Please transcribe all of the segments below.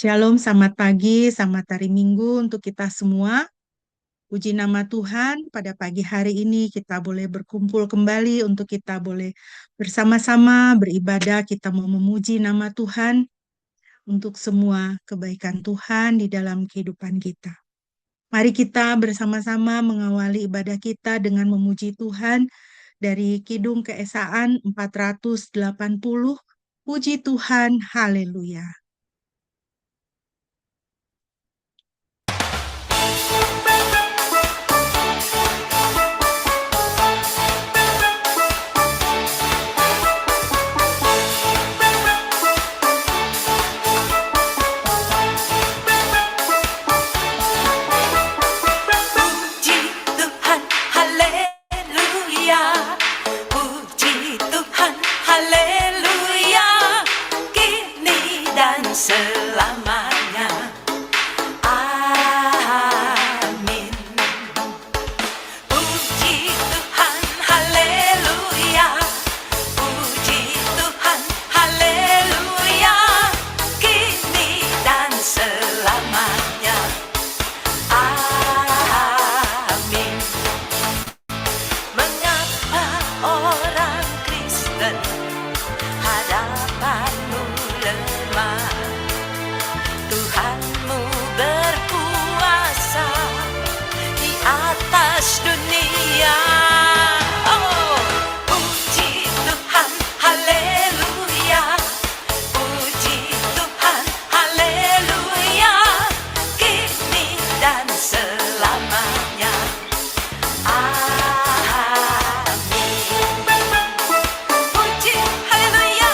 Shalom, selamat pagi, selamat hari Minggu untuk kita semua. Puji nama Tuhan, pada pagi hari ini kita boleh berkumpul kembali untuk kita boleh bersama-sama beribadah. Kita mau memuji nama Tuhan untuk semua kebaikan Tuhan di dalam kehidupan kita. Mari kita bersama-sama mengawali ibadah kita dengan memuji Tuhan dari Kidung Keesaan 480. Puji Tuhan, haleluya. Puji Tuhan, haleluya. Puji Tuhan, haleluya. Kini dan selamanya. Amin. Puji Tuhan, haleluya. Puji Tuhan, haleluya. Kini dan selamanya. Amin. Mengapa orang Kristen hadapanmu lemah? Tuhanmu berkuasa di atas dunia. Oh, puji Tuhan, haleluya. Puji Tuhan, haleluya. Kini dan selamanya. Amin. Puji haleluya.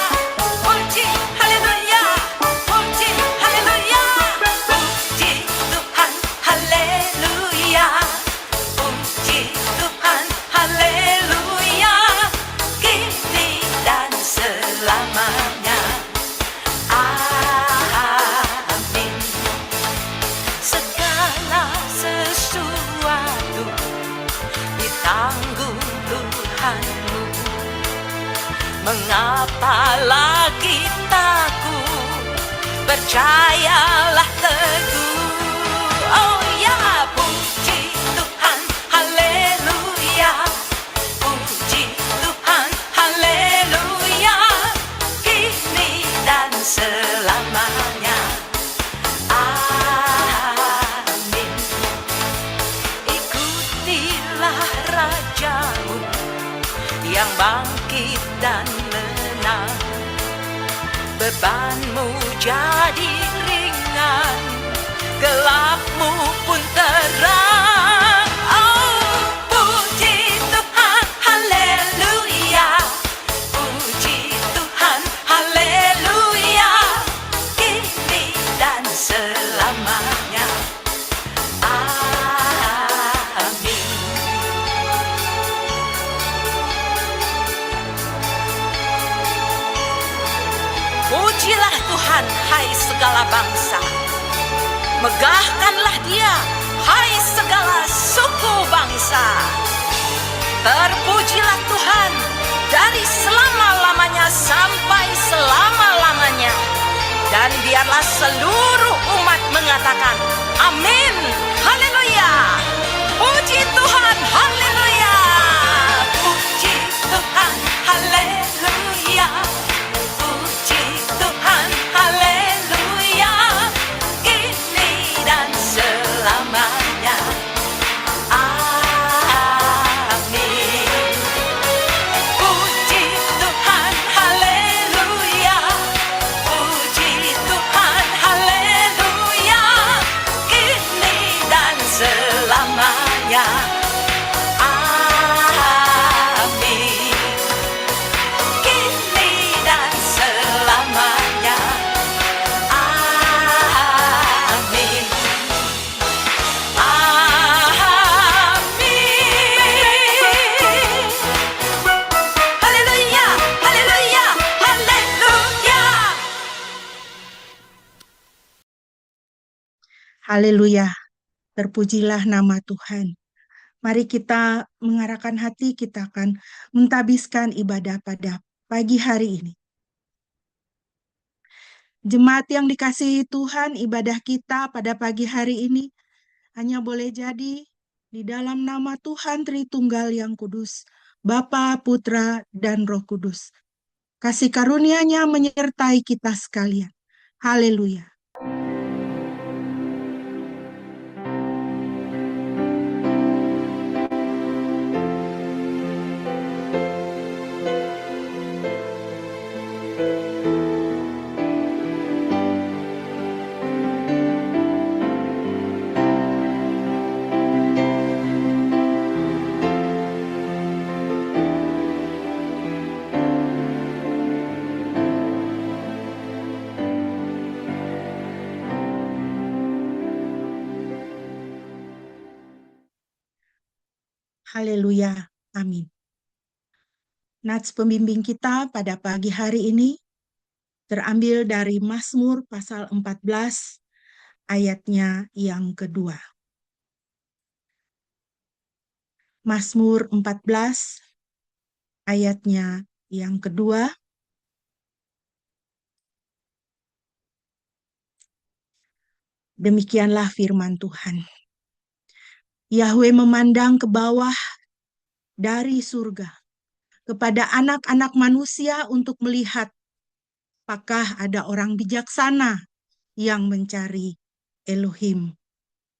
Puji haleluya. Puji haleluya. Puji Tuhan, haleluya. Puji Tuhan, haleluya. Kini dan selamanya. Amin. Segala sesuatu ditanggung Tuhanmu. Mengapa lagi takut? Percayalah teguh. Oh ya, puji Tuhan, haleluya. Puji Tuhan, haleluya. Kini dan selamanya. Amin. Ikutilah Rajamu yang bangkit dan menang. Bebanmu jadi ringan, gelapmu pun terang. Oh, puji Tuhan, haleluya. Puji Tuhan, haleluya. Kini dan selamanya. Amin. Pujilah Tuhan, hai segala bangsa. Megahkanlah Dia, hai segala suku bangsa. Terpujilah Tuhan dari selama-lamanya sampai selama-lamanya. Dan biarlah seluruh umat mengatakan, amin, haleluya. Puji Tuhan, haleluya. Puji Tuhan, haleluya. Puji Tuhan, haleluya. Kini dan selamanya. Amin. Puji Tuhan, haleluya. Puji Tuhan, haleluya. Kini dan selamanya. Amin. Kini dan selamanya. Amin. Amin. Haleluya, haleluya, haleluya. Haleluya, terpujilah nama Tuhan. Mari kita mengarahkan hati, kita akan mentabiskan ibadah pada pagi hari ini. Jemaat yang dikasihi Tuhan, ibadah kita pada pagi hari ini hanya boleh jadi di dalam nama Tuhan Tritunggal yang Kudus, Bapa, Putra, dan Roh Kudus. Kasih karunia-Nya menyertai kita sekalian. Haleluya. Haleluya. Amin. Nats pembimbing kita pada pagi hari ini terambil dari Mazmur pasal 14 ayatnya yang kedua. Mazmur 14 ayatnya yang kedua. Demikianlah firman Tuhan. Yahweh memandang ke bawah dari surga kepada anak-anak manusia untuk melihat apakah ada orang bijaksana yang mencari Elohim.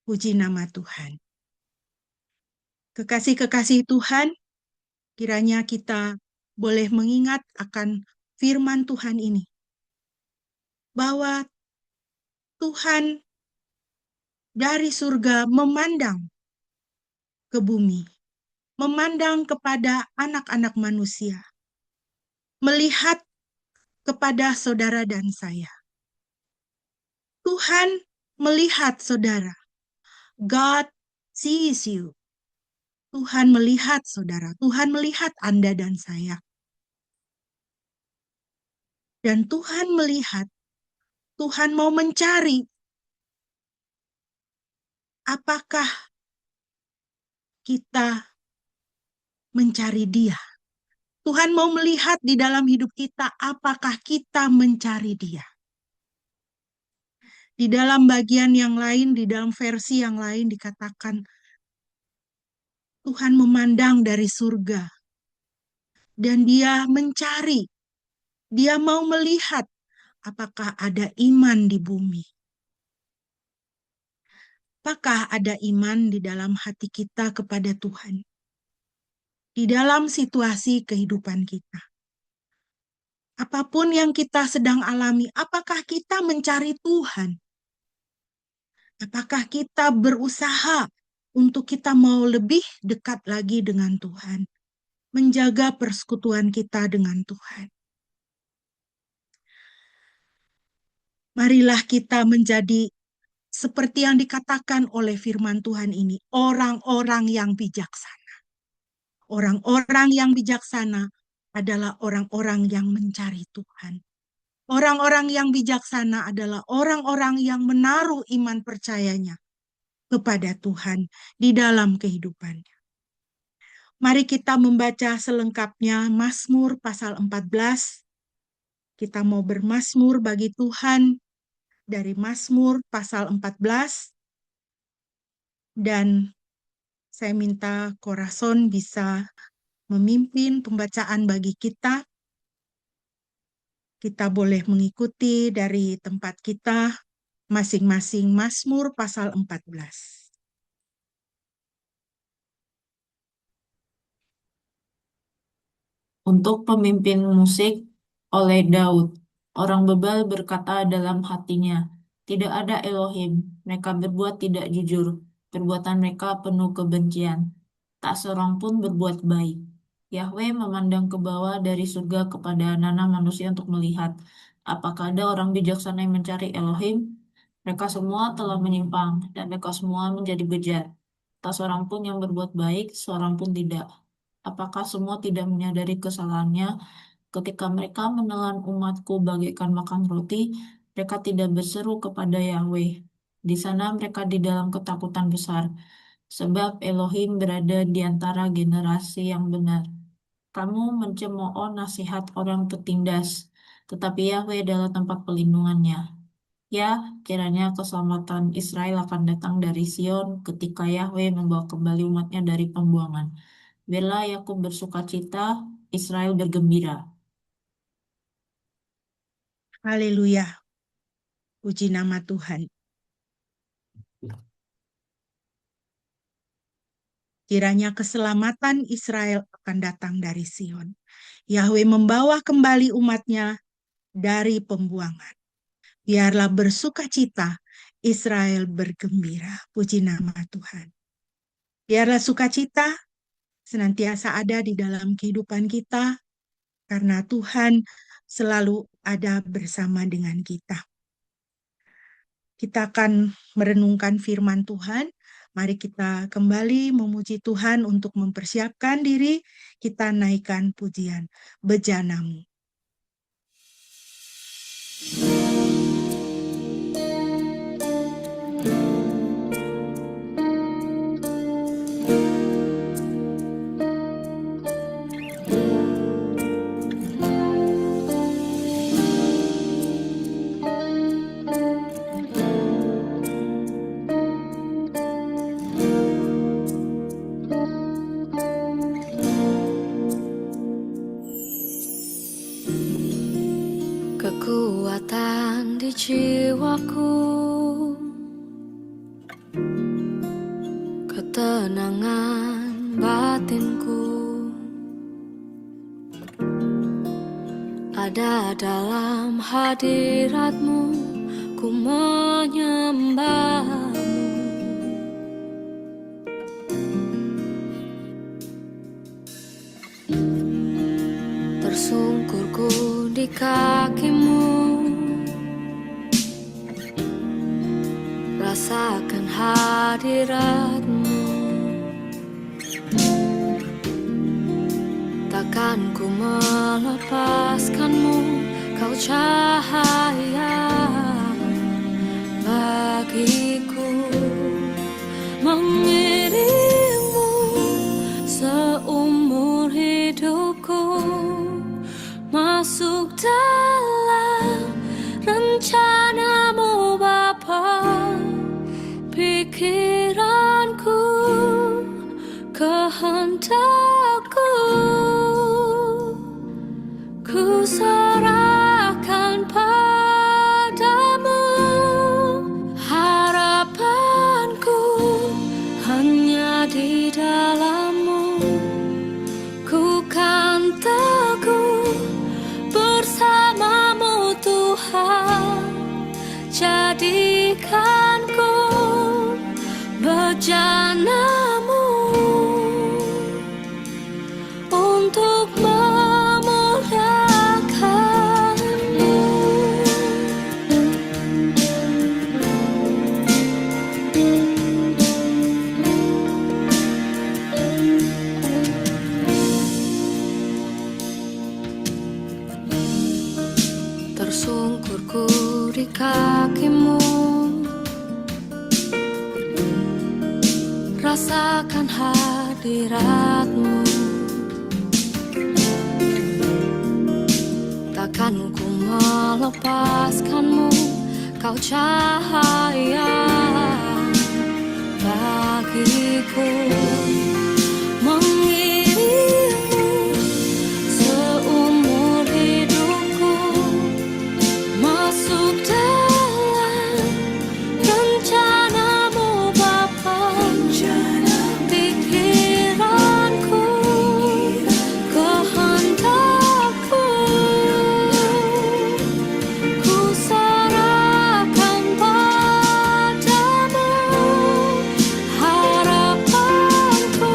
Puji nama Tuhan. Kekasih-kekasih Tuhan, kiranya kita boleh mengingat akan firman Tuhan ini, bahwa Tuhan dari surga memandang ke bumi, memandang kepada anak-anak manusia, melihat kepada saudara dan saya. Tuhan melihat saudara. God sees you. Tuhan melihat saudara. Tuhan melihat Anda dan saya. Dan Tuhan melihat, Tuhan mau mencari apakah kita mencari Dia. Tuhan mau melihat di dalam hidup kita apakah kita mencari Dia. Di dalam bagian yang lain, di dalam versi yang lain dikatakan Tuhan memandang dari surga dan Dia mencari. Dia mau melihat apakah ada iman di bumi. Apakah ada iman di dalam hati kita kepada Tuhan? Di dalam situasi kehidupan kita. Apapun yang kita sedang alami, apakah kita mencari Tuhan? Apakah kita berusaha untuk kita mau lebih dekat lagi dengan Tuhan? Menjaga persekutuan kita dengan Tuhan. Marilah kita menjadi seperti yang dikatakan oleh firman Tuhan ini, orang-orang yang bijaksana. Orang-orang yang bijaksana adalah orang-orang yang mencari Tuhan. Orang-orang yang bijaksana adalah orang-orang yang menaruh iman percayanya kepada Tuhan di dalam kehidupannya. Mari kita membaca selengkapnya Mazmur pasal 14. Kita mau bermazmur bagi Tuhan dari Mazmur pasal 14. Dan saya minta Korason bisa memimpin pembacaan bagi kita. Kita boleh mengikuti dari tempat kita masing-masing Mazmur pasal 14. Untuk pemimpin musik oleh Daud. Orang bebal berkata dalam hatinya, tidak ada Elohim, mereka berbuat tidak jujur, perbuatan mereka penuh kebencian. Tak seorang pun berbuat baik. Yahweh memandang ke bawah dari surga kepada anak manusia untuk melihat, apakah ada orang bijaksana yang mencari Elohim? Mereka semua telah menyimpang, dan mereka semua menjadi bejat. Tak seorang pun yang berbuat baik, seorang pun tidak. Apakah semua tidak menyadari kesalahannya? Ketika mereka menelan umatku bagaikan makan roti, mereka tidak berseru kepada Yahweh. Di sana mereka di dalam ketakutan besar, sebab Elohim berada di antara generasi yang benar. Kamu mencemooh nasihat orang petindas, tetapi Yahweh adalah tempat pelindungannya. Ya, kiranya keselamatan Israel akan datang dari Sion ketika Yahweh membawa kembali umatnya dari pembuangan. Biarlah Yakub bersukacita, Israel bergembira. Haleluya. Puji nama Tuhan. Kiranya keselamatan Israel akan datang dari Sion. Yahweh membawa kembali umatnya dari pembuangan. Biarlah bersukacita, Israel bergembira. Puji nama Tuhan. Biarlah sukacita senantiasa ada di dalam kehidupan kita, karena Tuhan selalu ada bersama dengan kita. Kita akan merenungkan firman Tuhan. Mari kita kembali memuji Tuhan untuk mempersiapkan diri. Kita naikkan pujian bejanamu. Kekuatan di jiwaku, ketenangan batinku, ada dalam hadirat-Mu, ku menyembah-Mu. Tersungkurku di kaki-Mu, rasakan hadirat-Mu. Takkan ku melepaskan-Mu, Kau cahaya bagiku. Mengiringmu seumur hidupku, masuk dalam rencana-Mu Bapa. Pikiranku, kehendakku, ku serahkan padamu. Harapanku hanya di dalam-Mu, ku kan teguh bersama-Mu Tuhan. Jadikanku bejana-Mu untuk memuliakan-Mu. Tersungkurku di kaki-Mu, rasakan hadirat-Mu. Takkan ku melepaskan-Mu, Kau cahaya bagiku. Mengiringmu seumur hidupku, masuk dalam rencana-Mu Bapa. Pikiranku, kehendakku, ku serahkan padamu. Harapanku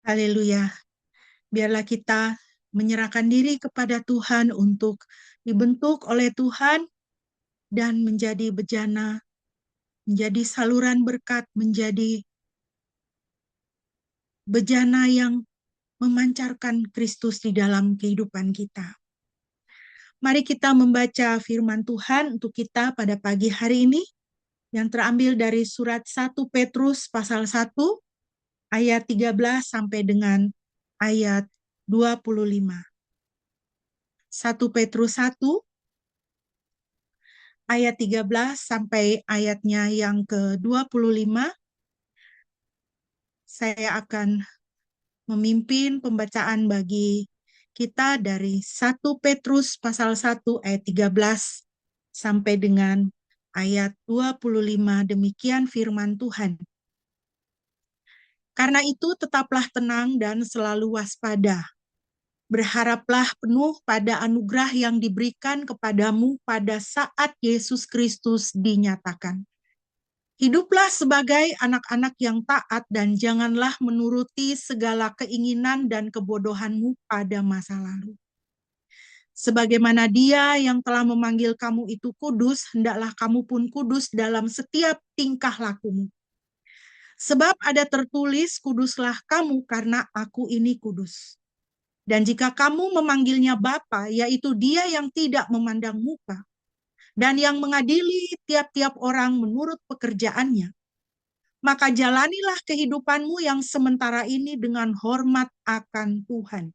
Haleluya. Biarlah kita menyerahkan diri kepada Tuhan untuk dibentuk oleh Tuhan dan menjadi bejana, menjadi saluran berkat, menjadi bejana yang memancarkan Kristus di dalam kehidupan kita. Mari kita membaca firman Tuhan untuk kita pada pagi hari ini yang terambil dari surat 1 Petrus pasal 1 ayat 13 sampai dengan ayat 25. 1 Petrus 1 ayat 13 sampai ayatnya yang ke-25. Saya akan memimpin pembacaan bagi kita dari 1 Petrus pasal 1 ayat 13 sampai dengan ayat 25. Demikian firman Tuhan. Karena itu tetaplah tenang dan selalu waspada. Berharaplah penuh pada anugerah yang diberikan kepadamu pada saat Yesus Kristus dinyatakan. Hiduplah sebagai anak-anak yang taat dan janganlah menuruti segala keinginan dan kebodohanmu pada masa lalu. Sebagaimana Dia yang telah memanggil kamu itu kudus, hendaklah kamu pun kudus dalam setiap tingkah lakumu. Sebab ada tertulis, kuduslah kamu karena aku ini kudus. Dan jika kamu memanggilnya Bapa, yaitu Dia yang tidak memandang muka, dan yang mengadili tiap-tiap orang menurut pekerjaannya, maka jalanilah kehidupanmu yang sementara ini dengan hormat akan Tuhan.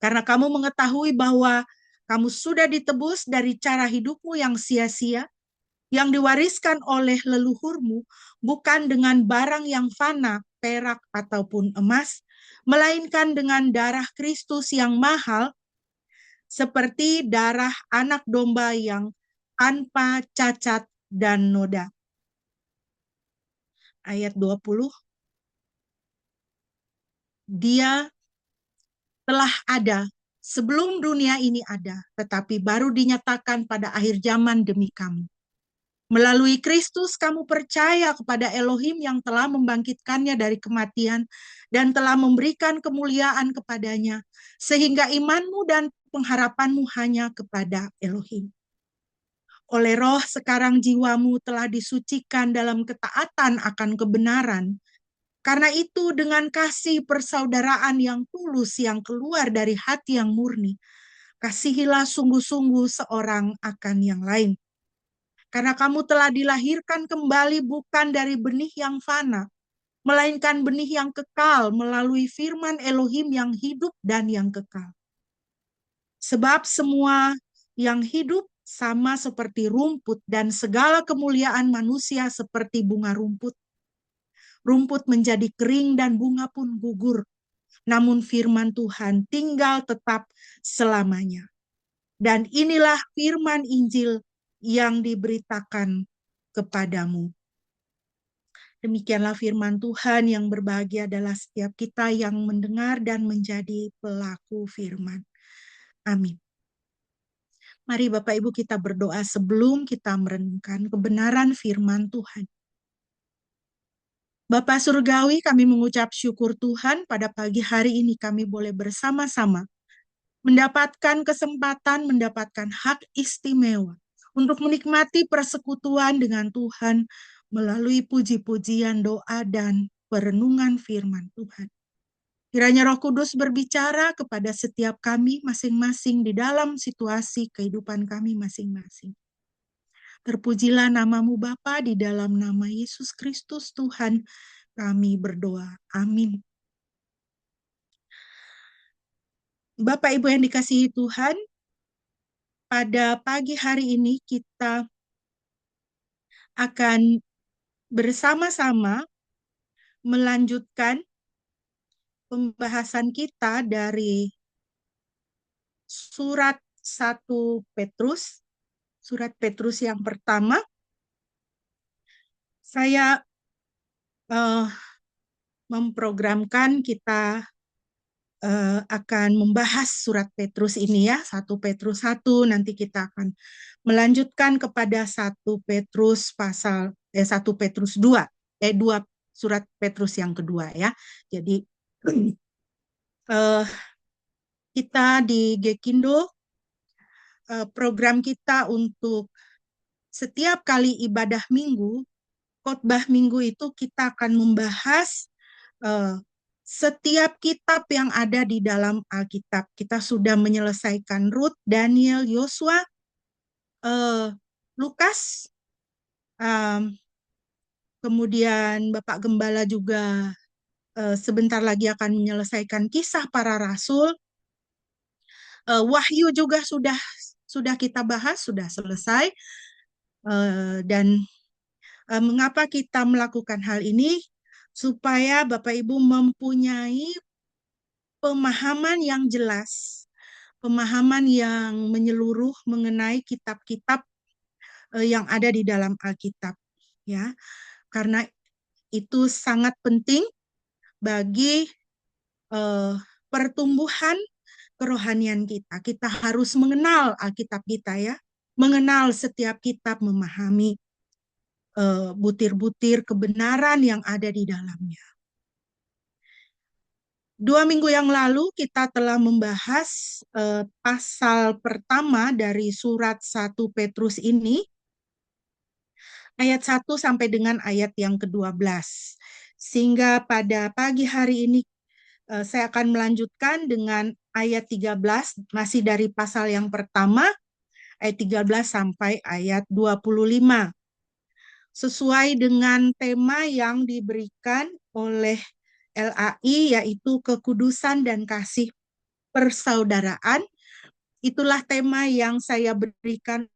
Karena kamu mengetahui bahwa kamu sudah ditebus dari cara hidupmu yang sia-sia, yang diwariskan oleh leluhurmu, bukan dengan barang yang fana, perak ataupun emas, melainkan dengan darah Kristus yang mahal, seperti darah anak domba yang tanpa cacat dan noda. Ayat 20. Dia telah ada sebelum dunia ini ada, tetapi baru dinyatakan pada akhir zaman demi kamu. Melalui Kristus kamu percaya kepada Elohim yang telah membangkitkannya dari kematian dan telah memberikan kemuliaan kepadanya, sehingga imanmu dan pengharapanmu hanya kepada Elohim. Oleh Roh sekarang jiwamu telah disucikan dalam ketaatan akan kebenaran. Karena itu dengan kasih persaudaraan yang tulus yang keluar dari hati yang murni, kasihilah sungguh-sungguh seorang akan yang lain. Karena kamu telah dilahirkan kembali bukan dari benih yang fana, melainkan benih yang kekal melalui firman Elohim yang hidup dan yang kekal. Sebab semua yang hidup sama seperti rumput dan segala kemuliaan manusia seperti bunga rumput. Rumput menjadi kering dan bunga pun gugur. Namun firman Tuhan tinggal tetap selamanya. Dan inilah firman Injil yang diberitakan kepadamu. Demikianlah firman Tuhan. Yang berbahagia adalah setiap kita yang mendengar dan menjadi pelaku firman. Amin. Mari Bapak Ibu kita berdoa sebelum kita merenungkan kebenaran firman Tuhan. Bapa Surgawi, kami mengucap syukur Tuhan pada pagi hari ini kami boleh bersama-sama mendapatkan kesempatan, mendapatkan hak istimewa untuk menikmati persekutuan dengan Tuhan melalui puji-pujian, doa, dan perenungan firman Tuhan. Kiranya Roh Kudus berbicara kepada setiap kami masing-masing di dalam situasi kehidupan kami masing-masing. Terpujilah namamu Bapa, di dalam nama Yesus Kristus Tuhan kami berdoa. Amin. Bapak Ibu yang dikasihi Tuhan, pada pagi hari ini kita akan bersama-sama melanjutkan pembahasan kita dari surat 1 Petrus, surat Petrus yang pertama. Saya memprogramkan kita akan membahas surat Petrus ini ya, 1 Petrus 1, nanti kita akan melanjutkan kepada 1 Petrus pasal 1 Petrus 2, 2 surat Petrus yang kedua ya. Jadi eh, kita di Gekindo program kita untuk setiap kali ibadah minggu, khotbah minggu itu kita akan membahas eh, setiap kitab yang ada di dalam Alkitab. Kita sudah menyelesaikan Rut, Daniel, Yosua, Lukas, kemudian Bapak Gembala juga sebentar lagi akan menyelesaikan kisah para rasul. Wahyu juga sudah kita bahas, sudah selesai. Dan mengapa kita melakukan hal ini? Supaya Bapak Ibu mempunyai pemahaman yang jelas, pemahaman yang menyeluruh mengenai kitab-kitab yang ada di dalam Alkitab, ya. Karena itu sangat penting bagi pertumbuhan kerohanian kita. Kita harus mengenal Alkitab kita ya, mengenal setiap kitab, memahami butir-butir kebenaran yang ada di dalamnya. 2 minggu yang lalu kita telah membahas pasal pertama dari surat 1 Petrus ini, ayat 1 sampai dengan ayat yang ke-12. Sehingga pada pagi hari ini saya akan melanjutkan dengan ayat 13, masih dari pasal yang pertama, ayat 13 sampai ayat 25. Sesuai dengan tema yang diberikan oleh LAI, yaitu kekudusan dan kasih persaudaraan. Itulah tema yang saya berikan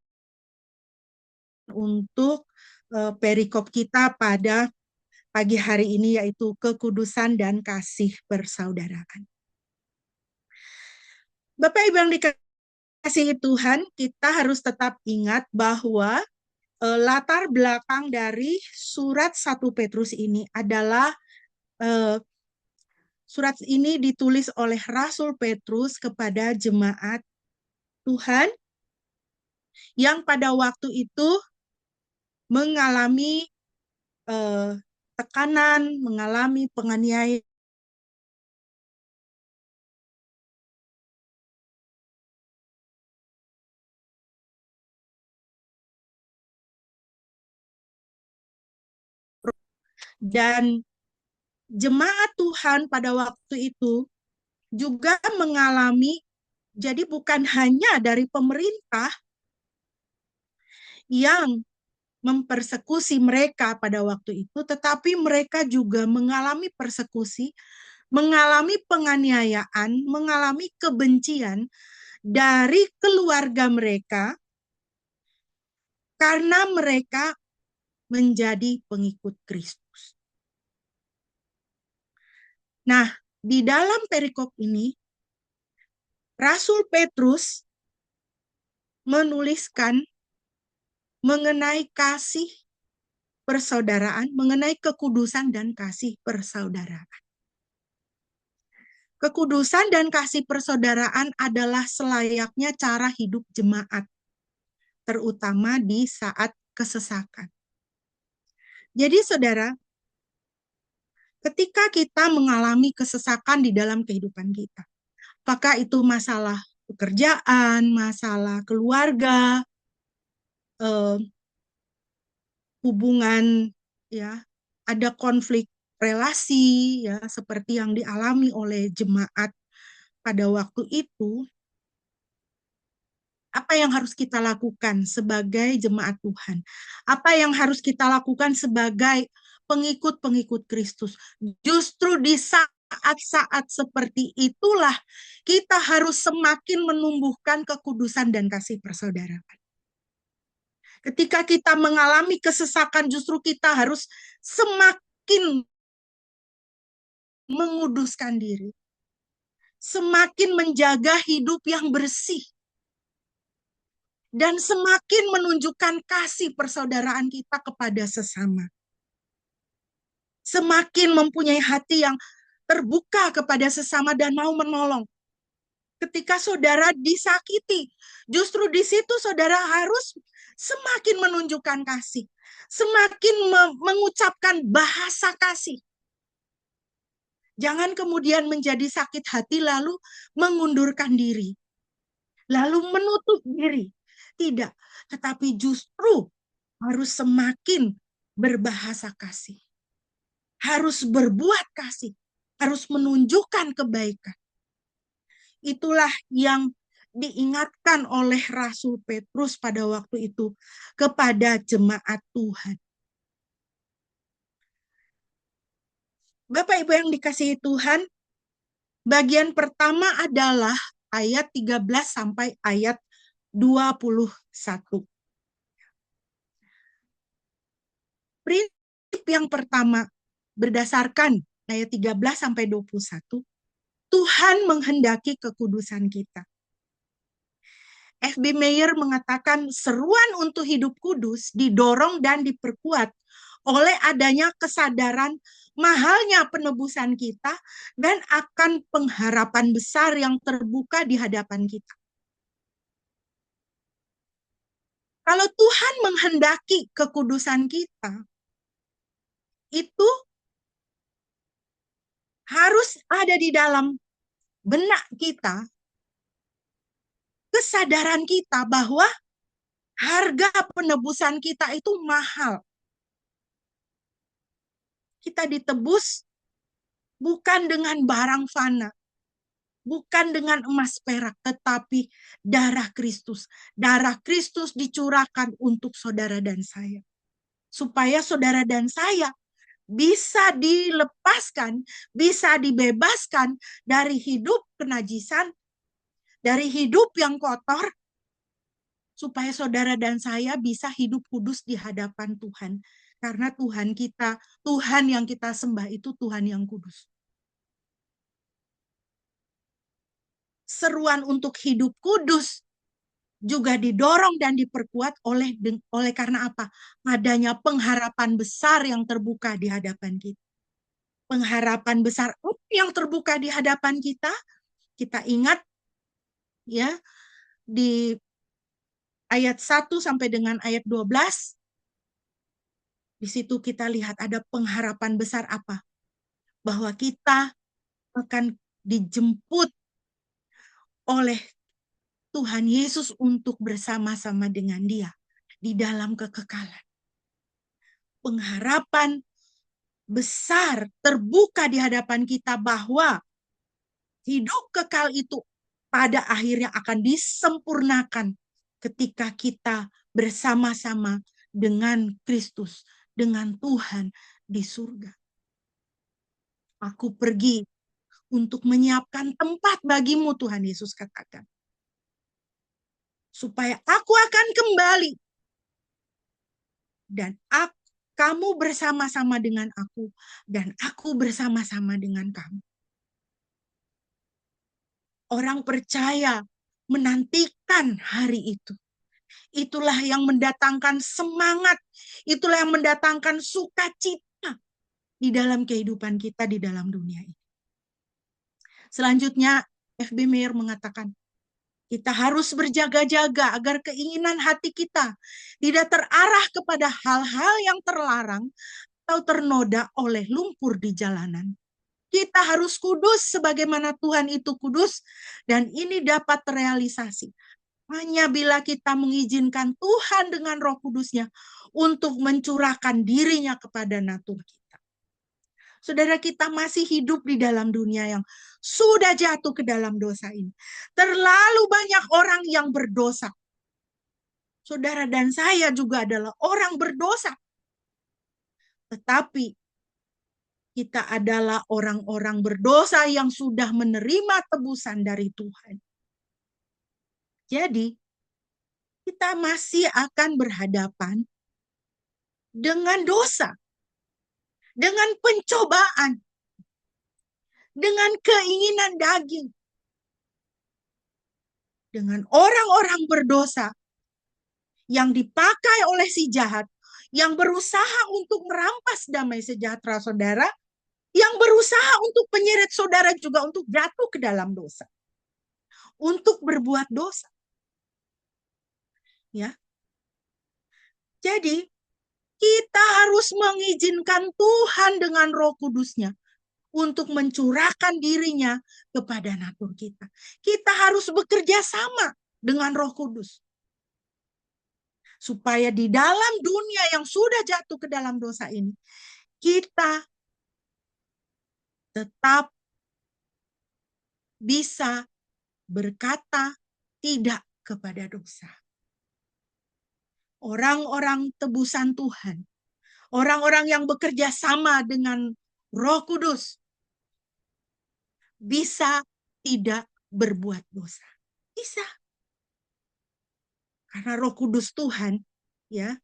untuk perikop kita pada pagi hari ini, yaitu kekudusan dan kasih persaudaraan. Bapak Ibu yang dikasihi Tuhan, kita harus tetap ingat bahwa latar belakang dari surat 1 Petrus ini adalah surat ini ditulis oleh Rasul Petrus kepada jemaat Tuhan yang pada waktu itu mengalami tekanan, mengalami penganiayaan dan jemaat Tuhan pada waktu itu juga mengalami, jadi bukan hanya dari pemerintah yang mempersekusi mereka pada waktu itu, tetapi mereka juga mengalami persekusi, mengalami penganiayaan, mengalami kebencian dari keluarga mereka karena mereka menjadi pengikut Kristus. Nah, di dalam perikop ini, Rasul Petrus menuliskan mengenai kasih persaudaraan, mengenai kekudusan dan kasih persaudaraan. Kekudusan dan kasih persaudaraan adalah selayaknya cara hidup jemaat, terutama di saat kesesakan. Jadi saudara, ketika kita mengalami kesesakan di dalam kehidupan kita, apakah itu masalah pekerjaan, masalah keluarga, hubungan, ya, ada konflik relasi, ya, seperti yang dialami oleh jemaat pada waktu itu, apa yang harus kita lakukan sebagai jemaat Tuhan? Apa yang harus kita lakukan sebagai pengikut-pengikut Kristus? Justru di saat-saat seperti itulah kita harus semakin menumbuhkan kekudusan dan kasih persaudaraan. Ketika kita mengalami kesesakan, justru kita harus semakin menguduskan diri, semakin menjaga hidup yang bersih, dan semakin menunjukkan kasih persaudaraan kita kepada sesama. Semakin mempunyai hati yang terbuka kepada sesama dan mau menolong. Ketika saudara disakiti, justru di situ saudara harus semakin menunjukkan kasih. semakin mengucapkan bahasa kasih. Jangan kemudian menjadi sakit hati lalu mengundurkan diri, lalu menutup diri. Tidak, tetapi justru harus semakin berbahasa kasih. Harus berbuat kasih, harus menunjukkan kebaikan. Itulah yang diingatkan oleh Rasul Petrus pada waktu itu kepada jemaat Tuhan. Bapak Ibu yang dikasihi Tuhan, bagian pertama adalah ayat 13 sampai ayat 21. Prinsip yang pertama berdasarkan ayat 13 sampai 21, Tuhan menghendaki kekudusan kita. F.B. Meyer mengatakan seruan untuk hidup kudus didorong dan diperkuat oleh adanya kesadaran mahalnya penebusan kita dan akan pengharapan besar yang terbuka di hadapan kita. Kalau Tuhan menghendaki kekudusan kita, itu harus ada di dalam benak kita, kesadaran kita bahwa harga penebusan kita itu mahal. Kita ditebus bukan dengan barang fana, bukan dengan emas perak, tetapi darah Kristus. Darah Kristus dicurahkan untuk saudara dan saya. Supaya saudara dan saya bisa dilepaskan, bisa dibebaskan dari hidup kenajisan, dari hidup yang kotor, supaya saudara dan saya bisa hidup kudus di hadapan Tuhan. Karena Tuhan kita, Tuhan yang kita sembah itu Tuhan yang kudus. Seruan untuk hidup kudus juga didorong dan diperkuat oleh karena apa? Adanya pengharapan besar yang terbuka di hadapan kita. Pengharapan besar yang terbuka di hadapan kita, kita ingat ya di ayat 1 sampai dengan ayat 12. Di situ kita lihat ada pengharapan besar apa? Bahwa kita akan dijemput oleh Tuhan Yesus untuk bersama-sama dengan Dia di dalam kekekalan. Pengharapan besar terbuka di hadapan kita bahwa hidup kekal itu pada akhirnya akan disempurnakan ketika kita bersama-sama dengan Kristus, dengan Tuhan di surga. Aku pergi untuk menyiapkan tempat bagimu, Tuhan Yesus katakan. Supaya aku akan kembali. Dan kamu bersama-sama dengan aku. Dan aku bersama-sama dengan kamu. Orang percaya menantikan hari itu. Itulah yang mendatangkan semangat. Itulah yang mendatangkan sukacita di dalam kehidupan kita di dalam dunia ini. Selanjutnya, F.B. Meyer mengatakan, kita harus berjaga-jaga agar keinginan hati kita tidak terarah kepada hal-hal yang terlarang atau ternoda oleh lumpur di jalanan. Kita harus kudus sebagaimana Tuhan itu kudus, dan ini dapat terrealisasi hanya bila kita mengizinkan Tuhan dengan Roh Kudus-Nya untuk mencurahkan dirinya kepada natur kita. Saudara, kita masih hidup di dalam dunia yang sudah jatuh ke dalam dosa ini. Terlalu banyak orang yang berdosa. Saudara dan saya juga adalah orang berdosa. Tetapi kita adalah orang-orang berdosa yang sudah menerima tebusan dari Tuhan. Jadi, kita masih akan berhadapan dengan dosa, dengan pencobaan, dengan keinginan daging, dengan orang-orang berdosa yang dipakai oleh si jahat, yang berusaha untuk merampas damai sejahtera saudara, yang berusaha untuk menyeret saudara juga untuk jatuh ke dalam dosa, untuk berbuat dosa. Ya. Jadi, Kita harus mengizinkan Tuhan dengan Roh Kudus-Nya untuk mencurahkan dirinya kepada natur kita. Kita harus bekerja sama dengan Roh Kudus. Supaya di dalam dunia yang sudah jatuh ke dalam dosa ini, kita tetap bisa berkata tidak kepada dosa. Orang-orang tebusan Tuhan, orang-orang yang bekerja sama dengan Roh Kudus, bisa tidak berbuat dosa. Bisa. Karena Roh Kudus Tuhan, ya,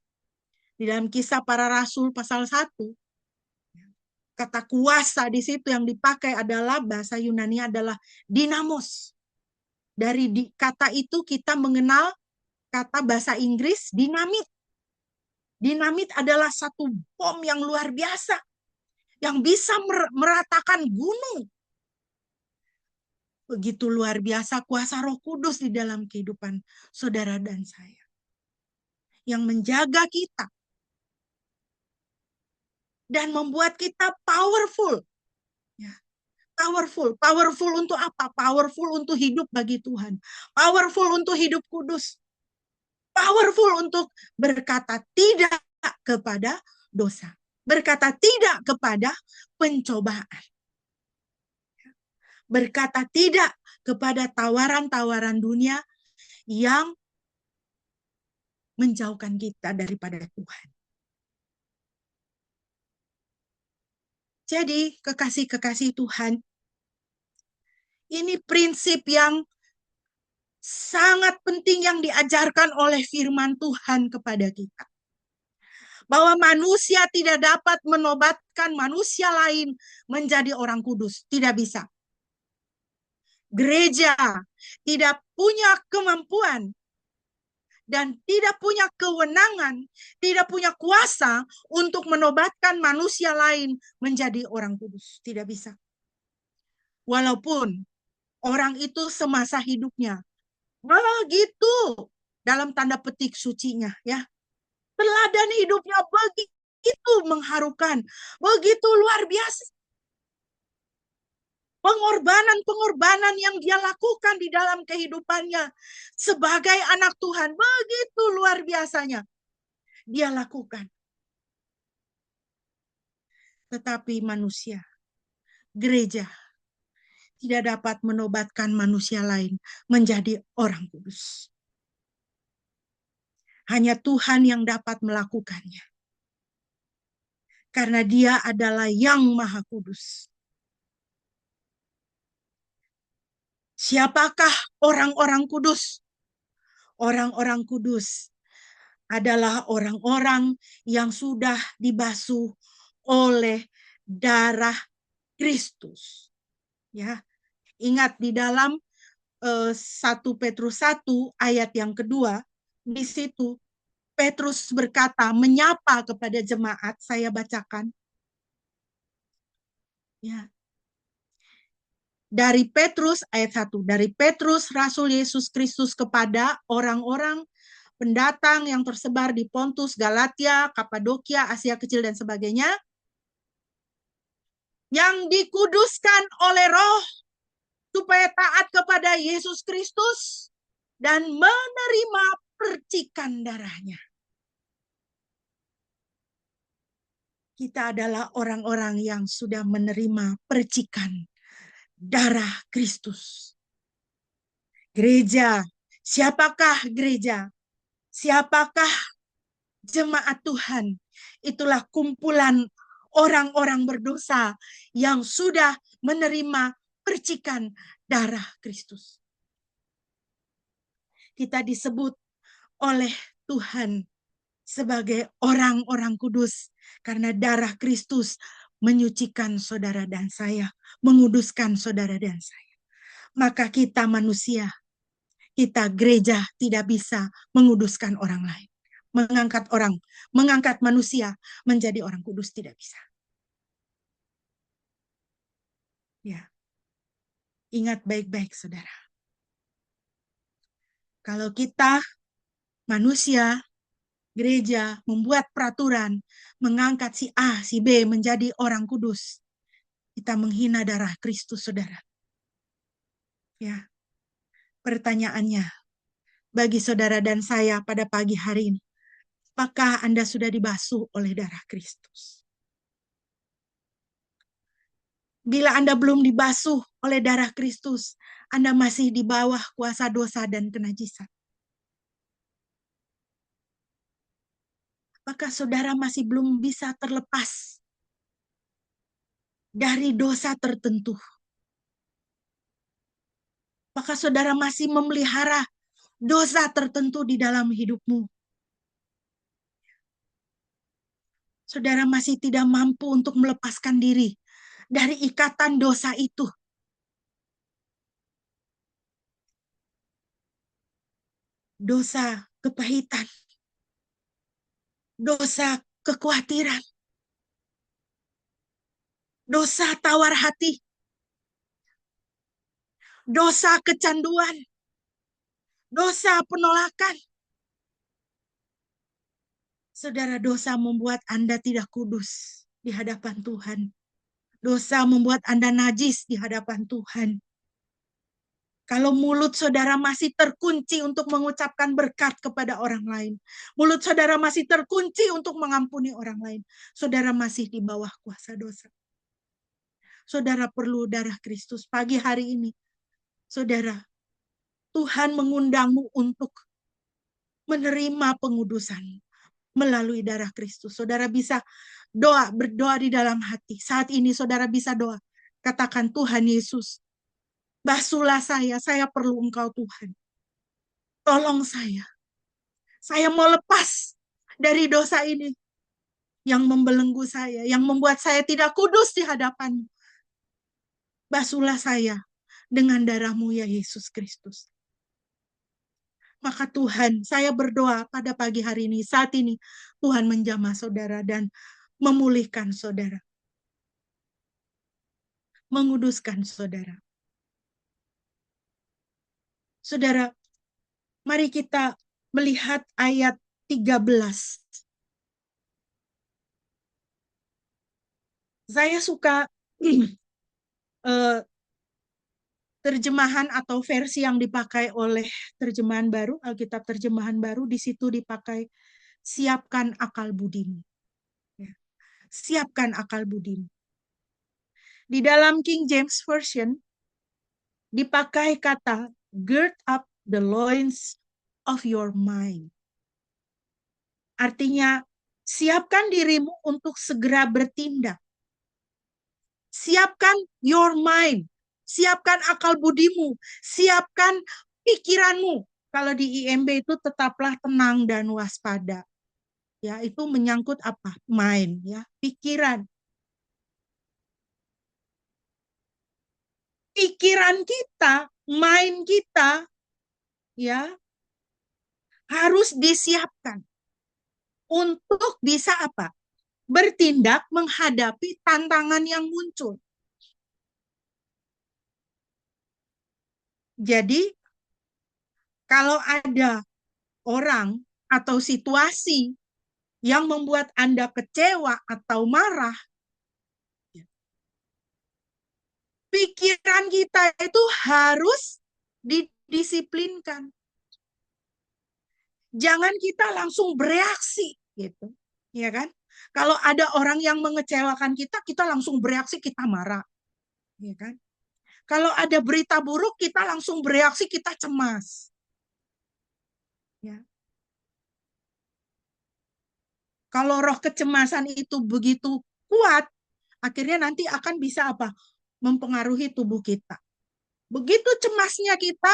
di dalam Kisah Para Rasul pasal 1, kata kuasa di situ yang dipakai adalah bahasa Yunani adalah dinamos. Dari kata itu kita mengenal kata bahasa Inggris dinamit. Dinamit adalah satu bom yang luar biasa yang bisa meratakan gunung. Begitu luar biasa kuasa Roh Kudus di dalam kehidupan saudara dan saya. Yang menjaga kita. Dan membuat kita powerful. Ya. Powerful untuk apa? Powerful untuk hidup bagi Tuhan. Powerful untuk hidup kudus. Powerful untuk berkata tidak kepada dosa. Berkata tidak kepada pencobaan. Berkata tidak kepada tawaran-tawaran dunia yang menjauhkan kita daripada Tuhan. Jadi, kekasih-kekasih Tuhan, ini prinsip yang sangat penting yang diajarkan oleh firman Tuhan kepada kita. Bahwa manusia tidak dapat menobatkan manusia lain menjadi orang kudus. Tidak bisa. Gereja tidak punya kemampuan dan tidak punya kewenangan, tidak punya kuasa untuk menobatkan manusia lain menjadi orang kudus. Tidak bisa. Walaupun orang itu semasa hidupnya begitu dalam tanda petik sucinya, ya. Teladan hidupnya begitu mengharukan, begitu luar biasa. Pengorbanan-pengorbanan yang dia lakukan di dalam kehidupannya sebagai anak Tuhan, begitu luar biasanya dia lakukan. Tetapi manusia, gereja, tidak dapat menobatkan manusia lain menjadi orang kudus. Hanya Tuhan yang dapat melakukannya. Karena Dia adalah yang Maha Kudus. Siapakah orang-orang kudus? Orang-orang kudus adalah orang-orang yang sudah dibasuh oleh darah Kristus. Ya, ingat di dalam 1 Petrus 1 ayat yang kedua, di situ Petrus berkata, menyapa kepada jemaat, saya bacakan. Ya. Dari Petrus ayat 1, dari Petrus Rasul Yesus Kristus kepada orang-orang pendatang yang tersebar di Pontus, Galatia, Kapadokia, Asia Kecil dan sebagainya, yang dikuduskan oleh Roh supaya taat kepada Yesus Kristus dan menerima percikan darahnya. Kita adalah orang-orang yang sudah menerima percikan darah Kristus. Gereja, siapakah gereja? Siapakah jemaat Tuhan? Itulah kumpulan orang-orang berdosa yang sudah menerima percikan darah Kristus. Kita disebut oleh Tuhan sebagai orang-orang kudus karena darah Kristus menyucikan saudara dan saya, menguduskan saudara dan saya. Maka kita manusia, kita gereja tidak bisa menguduskan orang lain. Mengangkat manusia menjadi orang kudus tidak bisa. Ya. Ingat baik-baik saudara. Kalau kita manusia gereja membuat peraturan, mengangkat si A, si B menjadi orang kudus. Kita menghina darah Kristus, saudara. Ya, pertanyaannya bagi saudara dan saya pada pagi hari ini, apakah Anda sudah dibasuh oleh darah Kristus? Bila Anda belum dibasuh oleh darah Kristus, Anda masih di bawah kuasa dosa dan kenajisan. Apakah saudara masih belum bisa terlepas dari dosa tertentu? Apakah saudara masih memelihara dosa tertentu di dalam hidupmu? Saudara masih tidak mampu untuk melepaskan diri dari ikatan dosa itu. Dosa kepahitan, dosa kekhawatiran, dosa tawar hati, dosa kecanduan, dosa penolakan. Saudara, dosa membuat Anda tidak kudus di hadapan Tuhan. Dosa membuat Anda najis di hadapan Tuhan. Kalau mulut saudara masih terkunci untuk mengucapkan berkat kepada orang lain, mulut saudara masih terkunci untuk mengampuni orang lain, saudara masih di bawah kuasa dosa. Saudara perlu darah Kristus. Pagi hari ini, saudara, Tuhan mengundangmu untuk menerima pengudusan melalui darah Kristus. Saudara bisa berdoa di dalam hati. Saat ini saudara bisa doa. Katakan, Tuhan Yesus, basuhlah saya perlu Engkau Tuhan. Tolong saya. Saya mau lepas dari dosa ini yang membelenggu saya, yang membuat saya tidak kudus di hadapan-Mu. Basuhlah saya dengan darah-Mu ya Yesus Kristus. Maka Tuhan, saya berdoa pada pagi hari ini, saat ini, Tuhan menjamah saudara dan memulihkan saudara. Menguduskan saudara. Saudara, mari kita melihat ayat 13. Saya suka terjemahan atau versi yang dipakai oleh terjemahan baru, Alkitab terjemahan baru, di situ dipakai siapkan akal budimu. Siapkan akal budimu. Di dalam King James Version dipakai kata gird up the loins of your mind. Artinya, siapkan dirimu untuk segera bertindak. Siapkan your mind. Siapkan akal budimu. Siapkan pikiranmu. Kalau di IMB itu tetaplah tenang dan waspada. Ya, itu menyangkut apa? Mind, ya, pikiran. Pikiran kita, mind kita, ya, harus disiapkan untuk bisa apa? Bertindak menghadapi tantangan yang muncul. Jadi, kalau ada orang atau situasi yang membuat Anda kecewa atau marah, pikiran kita itu harus didisiplinkan. Jangan kita langsung bereaksi, gitu, ya kan? Kalau ada orang yang mengecewakan kita, kita langsung bereaksi, kita marah, ya kan? Kalau ada berita buruk, kita langsung bereaksi, kita cemas. Ya. Kalau roh kecemasan itu begitu kuat, akhirnya nanti akan bisa apa? Mempengaruhi tubuh kita. Begitu cemasnya kita,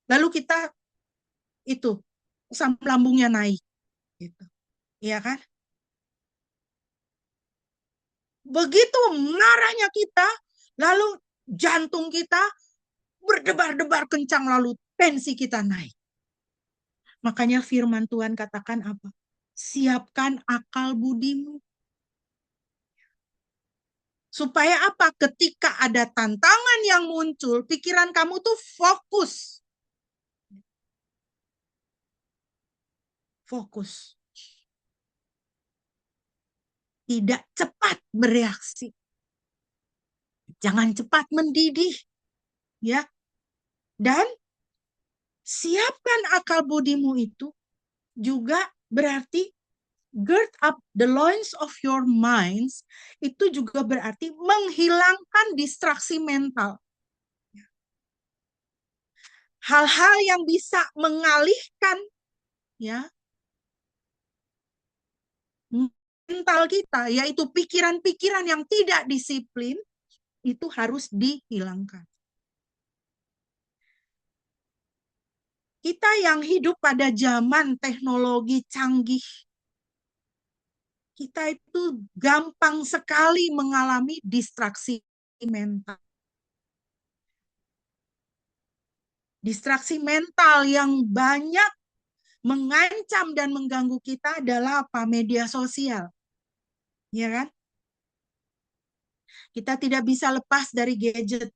lalu kita itu asam lambungnya naik, gitu. Iya kan? Begitu marahnya kita, lalu jantung kita berdebar-debar kencang, lalu tensi kita naik. Makanya firman Tuhan katakan apa? Siapkan akal budimu. Supaya apa? Ketika ada tantangan yang muncul, pikiran kamu tuh fokus. Fokus. tidak cepat bereaksi. Jangan cepat mendidih, ya. Dan siapkan akal budimu itu juga berarti gird up the loins of your minds, itu juga berarti menghilangkan distraksi mental. Hal-hal yang bisa mengalihkan, ya, mental kita, yaitu pikiran-pikiran yang tidak disiplin, itu harus dihilangkan. Kita yang hidup pada zaman teknologi canggih, kita itu gampang sekali mengalami distraksi mental. Distraksi mental yang banyak mengancam dan mengganggu kita adalah apa? Media sosial. Ya kan? Kita tidak bisa lepas dari gadget.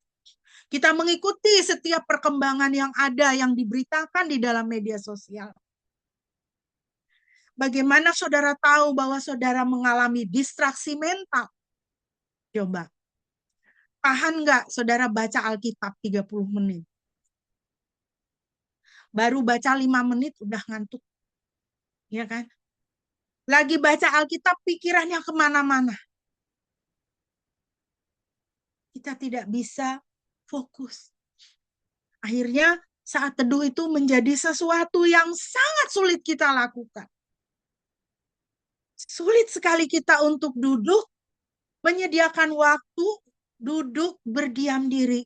Kita mengikuti setiap perkembangan yang ada, yang diberitakan di dalam media sosial. Bagaimana saudara tahu bahwa saudara mengalami distraksi mental? Coba. Tahan nggak saudara baca Alkitab 30 menit? Baru baca 5 menit udah ngantuk. Ya kan? Lagi baca Alkitab pikirannya kemana-mana. Kita tidak bisa fokus. Akhirnya saat teduh itu menjadi sesuatu yang sangat sulit kita lakukan. Sulit sekali kita untuk duduk, menyediakan waktu, duduk berdiam diri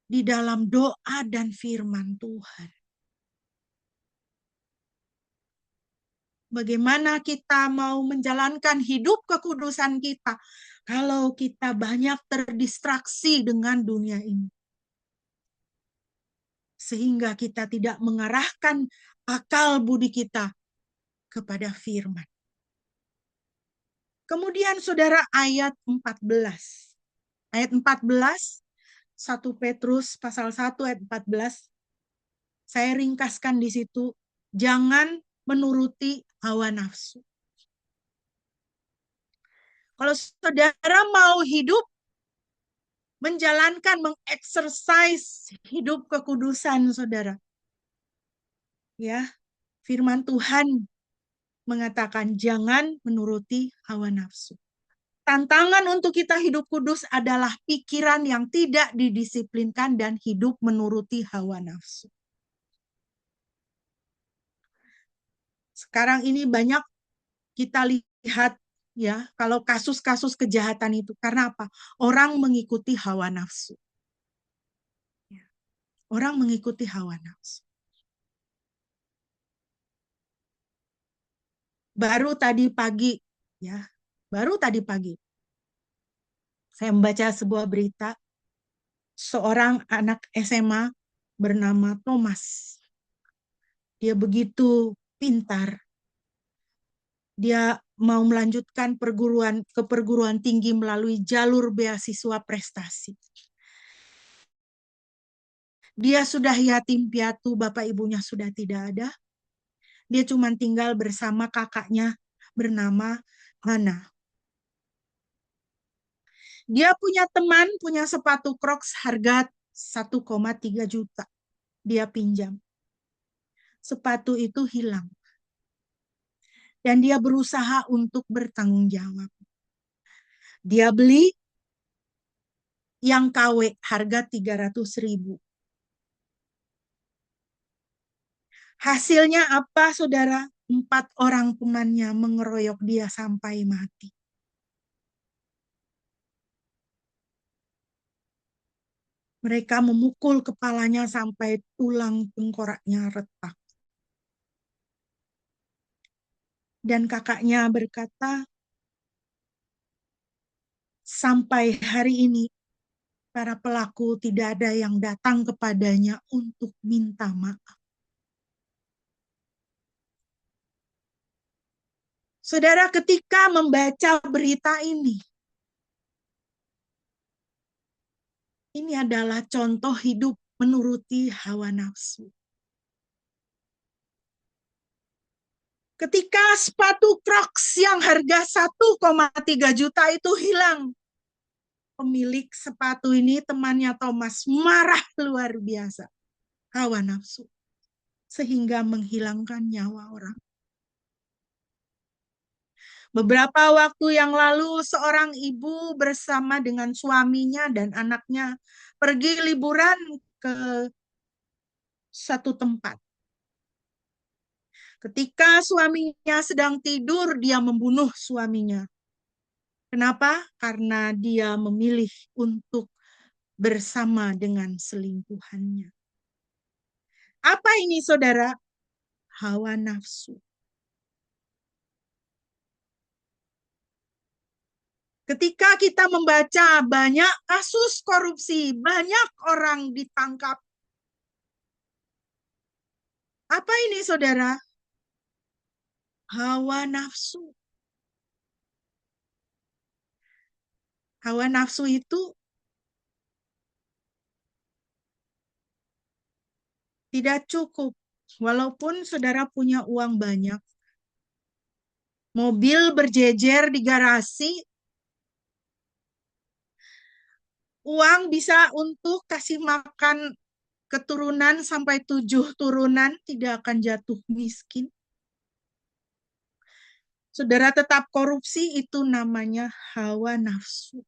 di dalam doa dan firman Tuhan. Bagaimana kita mau menjalankan hidup kekudusan kita kalau kita banyak terdistraksi dengan dunia ini? Sehingga kita tidak mengarahkan akal budi kita kepada firman. Kemudian saudara ayat 14. Ayat 14, 1 Petrus pasal 1 ayat 14. Saya ringkaskan di situ, jangan menuruti hawa nafsu. Kalau saudara mau hidup, menjalankan, mengeksersis hidup kekudusan saudara. Ya, firman Tuhan mengatakan jangan menuruti hawa nafsu. Tantangan untuk kita hidup kudus adalah pikiran yang tidak didisiplinkan dan hidup menuruti hawa nafsu. Sekarang ini banyak kita lihat, ya, kalau kasus-kasus kejahatan itu karena apa? Orang mengikuti hawa nafsu. Orang mengikuti hawa nafsu. Baru tadi pagi, ya, saya membaca sebuah berita seorang anak SMA bernama Thomas. Dia begitu pintar. Dia mau melanjutkan perguruan tinggi melalui jalur beasiswa prestasi. Dia sudah yatim piatu, bapak ibunya sudah tidak ada. Dia cuma tinggal bersama kakaknya bernama Hana. Dia punya teman, punya sepatu Crocs harga 1,3 juta. Dia pinjam. Sepatu itu hilang. Dan dia berusaha untuk bertanggung jawab. Dia beli yang KW harga 300.000. Hasilnya apa, saudara? 4 orang temannya mengeroyok dia sampai mati. Mereka memukul kepalanya sampai tulang tengkoraknya retak. Dan kakaknya berkata, sampai hari ini para pelaku tidak ada yang datang kepadanya untuk minta maaf. Saudara, ketika membaca berita ini adalah contoh hidup menuruti hawa nafsu. Ketika sepatu Crocs yang harga 1,3 juta itu hilang, pemilik sepatu ini, temannya Thomas, marah luar biasa. Hawa nafsu. Sehingga menghilangkan nyawa orang. Beberapa waktu yang lalu, seorang ibu bersama dengan suaminya dan anaknya pergi liburan ke satu tempat. Ketika suaminya sedang tidur, dia membunuh suaminya. Kenapa? Karena dia memilih untuk bersama dengan selingkuhannya. Apa ini, saudara? Hawa nafsu. Ketika kita membaca banyak kasus korupsi, banyak orang ditangkap. Apa ini, saudara? Hawa nafsu. Hawa nafsu itu tidak cukup. Walaupun saudara punya uang banyak, mobil berjejer di garasi, uang bisa untuk kasih makan keturunan sampai 7 turunan, tidak akan jatuh miskin. Saudara tetap korupsi, itu namanya hawa nafsu.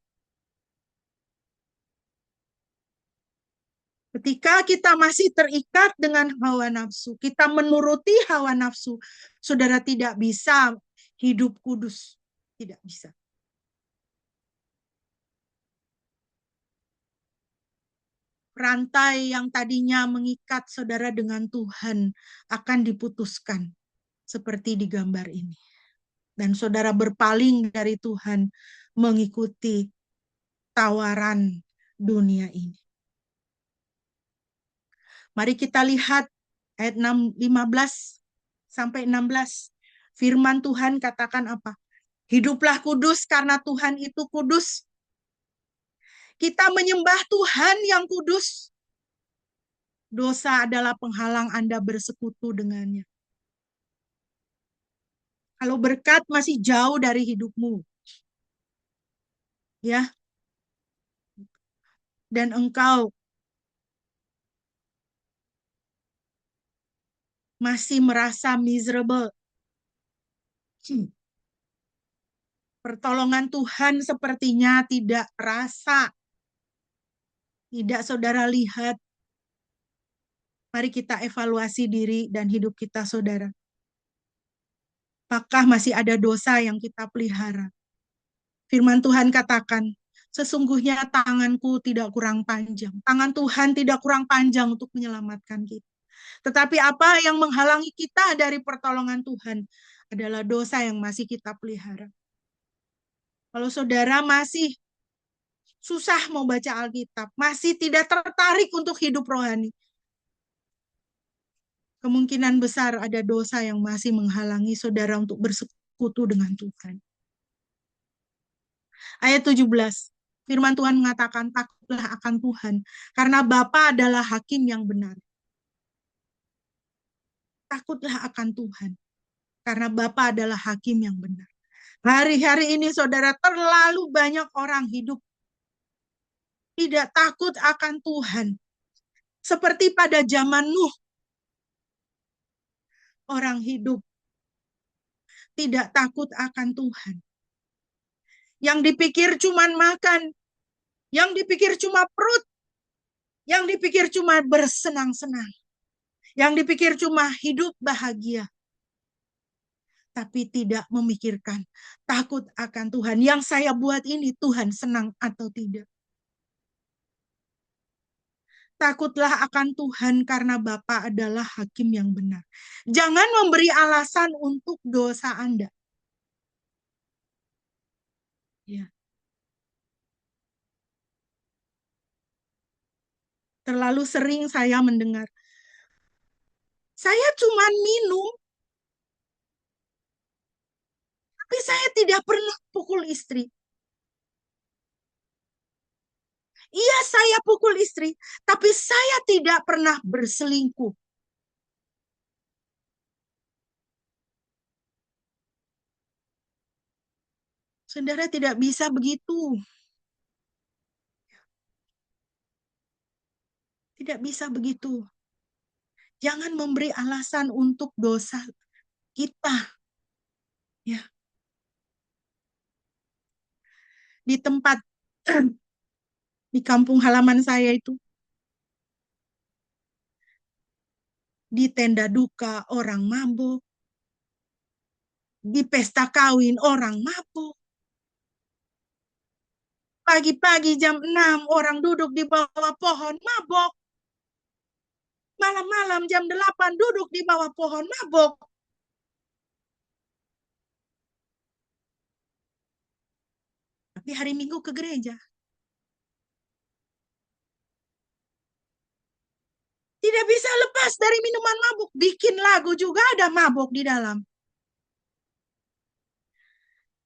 Ketika kita masih terikat dengan hawa nafsu, kita menuruti hawa nafsu, saudara tidak bisa hidup kudus. Tidak bisa. Rantai yang tadinya mengikat saudara dengan Tuhan akan diputuskan seperti di gambar ini. Dan saudara berpaling dari Tuhan mengikuti tawaran dunia ini. Mari kita lihat ayat 15 sampai 16. Firman Tuhan katakan apa? Hiduplah kudus karena Tuhan itu kudus. Kita menyembah Tuhan yang kudus. Dosa adalah penghalang Anda bersekutu dengannya. Kalau berkat masih jauh dari hidupmu, ya, dan engkau masih merasa miserable, pertolongan Tuhan sepertinya tidak terasa, tidak saudara lihat. Mari kita evaluasi diri dan hidup kita, saudara. Apakah masih ada dosa yang kita pelihara? Firman Tuhan katakan, sesungguhnya tanganku tidak kurang panjang. Tangan Tuhan tidak kurang panjang untuk menyelamatkan kita. Tetapi apa yang menghalangi kita dari pertolongan Tuhan adalah dosa yang masih kita pelihara. Kalau saudara masih susah mau baca Alkitab, masih tidak tertarik untuk hidup rohani, kemungkinan besar ada dosa yang masih menghalangi saudara untuk bersekutu dengan Tuhan. Ayat 17, firman Tuhan mengatakan, takutlah akan Tuhan, karena Bapa adalah hakim yang benar. Takutlah akan Tuhan, karena Bapa adalah hakim yang benar. Hari-hari ini saudara, terlalu banyak orang hidup tidak takut akan Tuhan. Seperti pada zaman Nuh, orang hidup tidak takut akan Tuhan. Yang dipikir cuma makan, yang dipikir cuma perut, yang dipikir cuma bersenang-senang, yang dipikir cuma hidup bahagia. Tapi tidak memikirkan takut akan Tuhan. Yang saya buat ini Tuhan senang atau tidak. Takutlah akan Tuhan karena Bapa adalah hakim yang benar. Jangan memberi alasan untuk dosa Anda. Ya. Terlalu sering saya mendengar, saya cuma minum, tapi saya tidak pernah pukul istri. Iya, saya pukul istri, tapi saya tidak pernah berselingkuh. Saudara tidak bisa begitu. Tidak bisa begitu. Jangan memberi alasan untuk dosa kita. Ya, di tempat di kampung halaman saya itu, di tenda duka orang mabuk, di pesta kawin orang mabuk. Pagi-pagi jam 6 orang duduk di bawah pohon mabuk. Malam-malam jam 8 duduk di bawah pohon mabuk. Tapi hari Minggu ke gereja. Tidak bisa lepas dari minuman mabuk. Bikin lagu juga ada mabuk di dalam.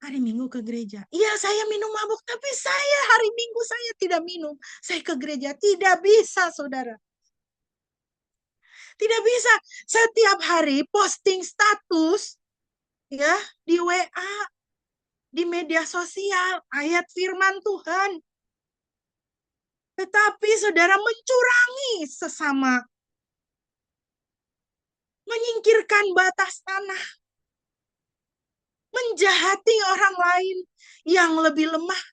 Hari Minggu ke gereja. Iya, saya minum mabuk, tapi saya hari Minggu saya tidak minum. Saya ke gereja. Tidak bisa, saudara. Tidak bisa. Setiap hari posting status ya di WA, di media sosial, ayat firman Tuhan. Tetapi saudara mencurangi sesama. Menyingkirkan batas tanah. Menjahati orang lain yang lebih lemah.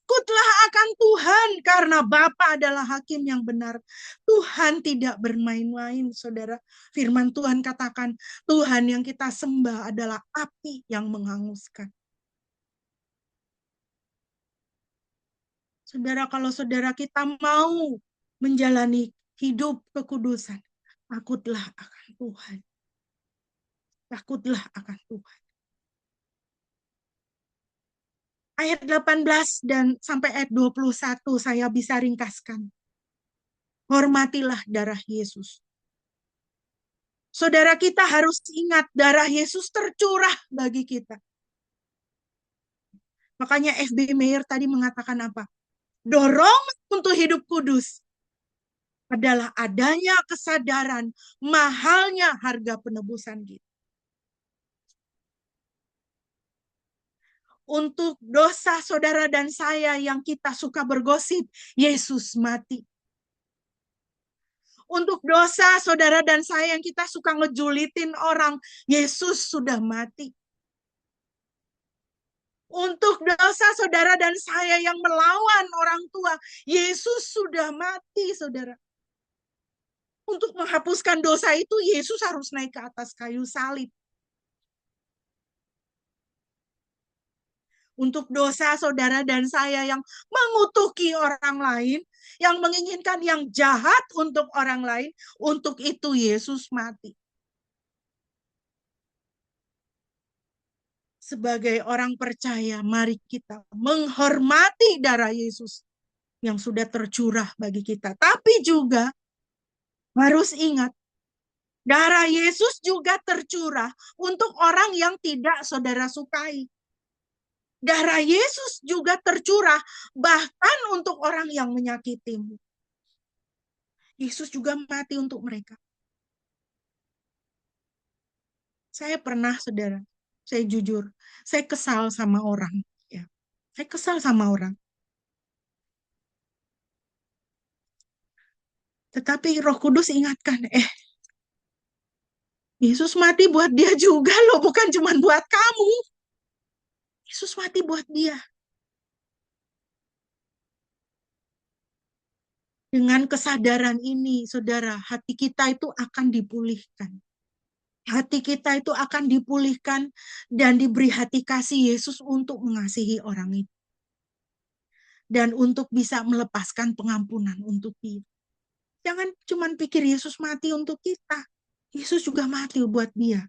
Takutlah akan Tuhan karena Bapa adalah hakim yang benar. Tuhan tidak bermain-main, saudara. Firman Tuhan katakan, Tuhan yang kita sembah adalah api yang menghanguskan. Saudara, kalau saudara kita mau menjalani hidup kekudusan, takutlah akan Tuhan. Takutlah akan Tuhan. Ayat 18 dan sampai ayat 21 saya bisa ringkaskan. Hormatilah darah Yesus. Saudara, kita harus ingat darah Yesus tercurah bagi kita. Makanya F.B. Meyer tadi mengatakan apa? Dorongan untuk hidup kudus adalah adanya kesadaran mahalnya harga penebusan kita. Untuk dosa saudara dan saya yang kita suka bergosip, Yesus mati. Untuk dosa saudara dan saya yang kita suka ngejulitin orang, Yesus sudah mati. Untuk dosa saudara dan saya yang melawan orang tua, Yesus sudah mati, saudara. Untuk menghapuskan dosa itu, Yesus harus naik ke atas kayu salib. Untuk dosa saudara dan saya yang mengutuki orang lain, yang menginginkan yang jahat untuk orang lain, untuk itu Yesus mati. Sebagai orang percaya, mari kita menghormati darah Yesus yang sudah tercurah bagi kita. Tapi juga harus ingat, darah Yesus juga tercurah untuk orang yang tidak saudara sukai. Darah Yesus juga tercurah bahkan untuk orang yang menyakitimu. Yesus juga mati untuk mereka. Saya pernah, saudara, saya jujur, saya kesal sama orang. Ya. Saya kesal sama orang. Tetapi Roh Kudus ingatkan, Yesus mati buat dia juga loh, bukan cuma buat kamu. Yesus mati buat dia. Dengan kesadaran ini, saudara, hati kita itu akan dipulihkan. Hati kita itu akan dipulihkan dan diberi hati kasih Yesus untuk mengasihi orang itu. Dan untuk bisa melepaskan pengampunan untuk dia. Jangan cuma pikir Yesus mati untuk kita. Yesus juga mati buat dia.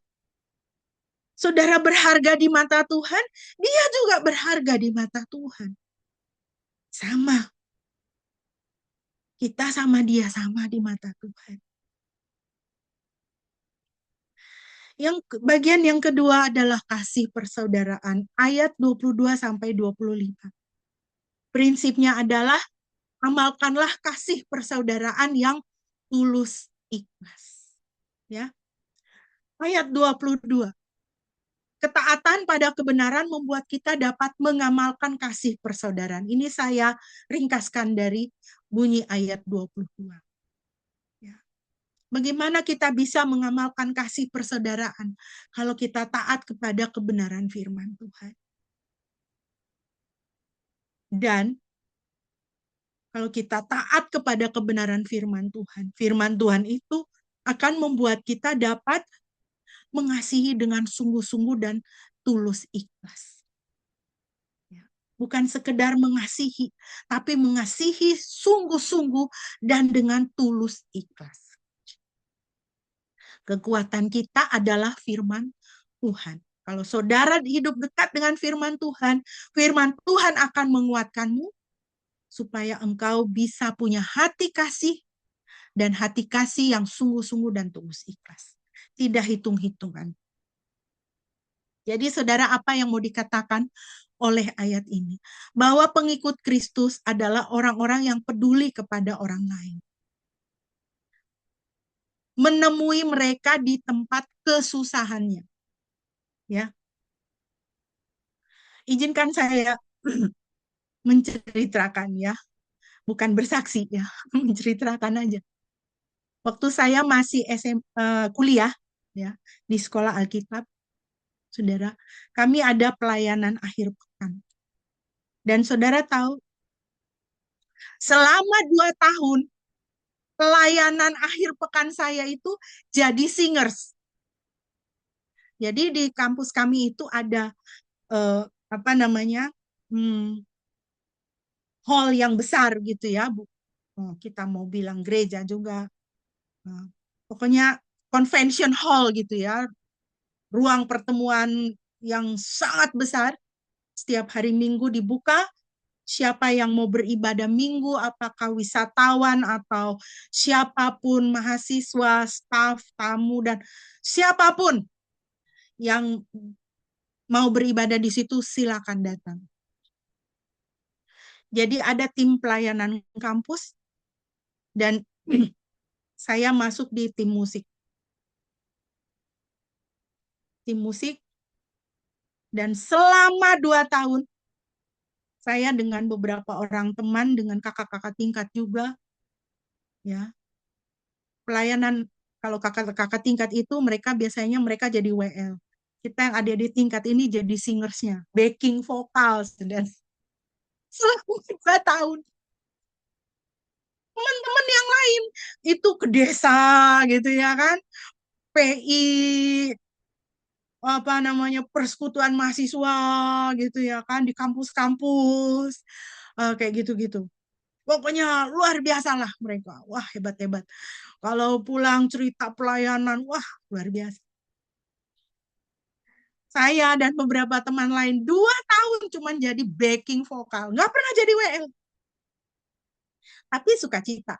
Saudara berharga di mata Tuhan, dia juga berharga di mata Tuhan. Sama. Kita sama dia sama di mata Tuhan. Bagian yang kedua adalah kasih persaudaraan. Ayat 22 sampai 25. Prinsipnya adalah amalkanlah kasih persaudaraan yang tulus ikhlas. Ya. Ayat 22. Ketaatan pada kebenaran membuat kita dapat mengamalkan kasih persaudaraan. Ini saya ringkaskan dari bunyi ayat 22. Ya. Bagaimana kita bisa mengamalkan kasih persaudaraan kalau kita taat kepada kebenaran firman Tuhan? Dan kalau kita taat kepada kebenaran firman Tuhan itu akan membuat kita dapat mengasihi dengan sungguh-sungguh dan tulus ikhlas. Bukan sekedar mengasihi, tapi mengasihi sungguh-sungguh dan dengan tulus ikhlas. Kekuatan kita adalah firman Tuhan. Kalau saudara hidup dekat dengan firman Tuhan akan menguatkanmu supaya engkau bisa punya hati kasih dan hati kasih yang sungguh-sungguh dan tulus ikhlas. Tidak hitung-hitungan. Jadi saudara, apa yang mau dikatakan oleh ayat ini? Bahwa pengikut Kristus adalah orang-orang yang peduli kepada orang lain. Menemui mereka di tempat kesusahannya. Ya. Izinkan saya menceritakan ya, bukan bersaksi ya, menceritakan aja. Waktu saya masih kuliah ya di sekolah Alkitab, saudara, kami ada pelayanan akhir pekan. Dan saudara tahu, selama 2 tahun pelayanan akhir pekan saya itu jadi singers. Jadi di kampus kami itu ada apa namanya hall yang besar gitu ya, Bu. Kita mau bilang gereja juga. Pokoknya convention hall gitu ya, ruang pertemuan yang sangat besar. Setiap hari Minggu dibuka, siapa yang mau beribadah minggu, apakah wisatawan atau siapapun, mahasiswa, staf, tamu, dan siapapun yang mau beribadah di situ, silakan datang. Jadi ada tim pelayanan kampus, dan saya masuk di tim musik. Tim musik, dan selama 2 tahun, saya dengan beberapa orang teman, dengan kakak-kakak tingkat juga, ya, pelayanan, kalau kakak-kakak tingkat itu mereka biasanya jadi WL. Kita yang ada di tingkat ini jadi singersnya, backing vokal, dan selama 2 tahun. Teman-teman yang lain itu ke desa gitu ya kan, PI, apa namanya, persekutuan mahasiswa gitu ya kan, di kampus-kampus, kayak gitu-gitu. Pokoknya luar biasa lah mereka. Wah, hebat-hebat. Kalau pulang cerita pelayanan, wah, luar biasa. Saya dan beberapa teman lain 2 tahun cuma jadi backing vokal. Nggak pernah jadi WL. Tapi sukacita.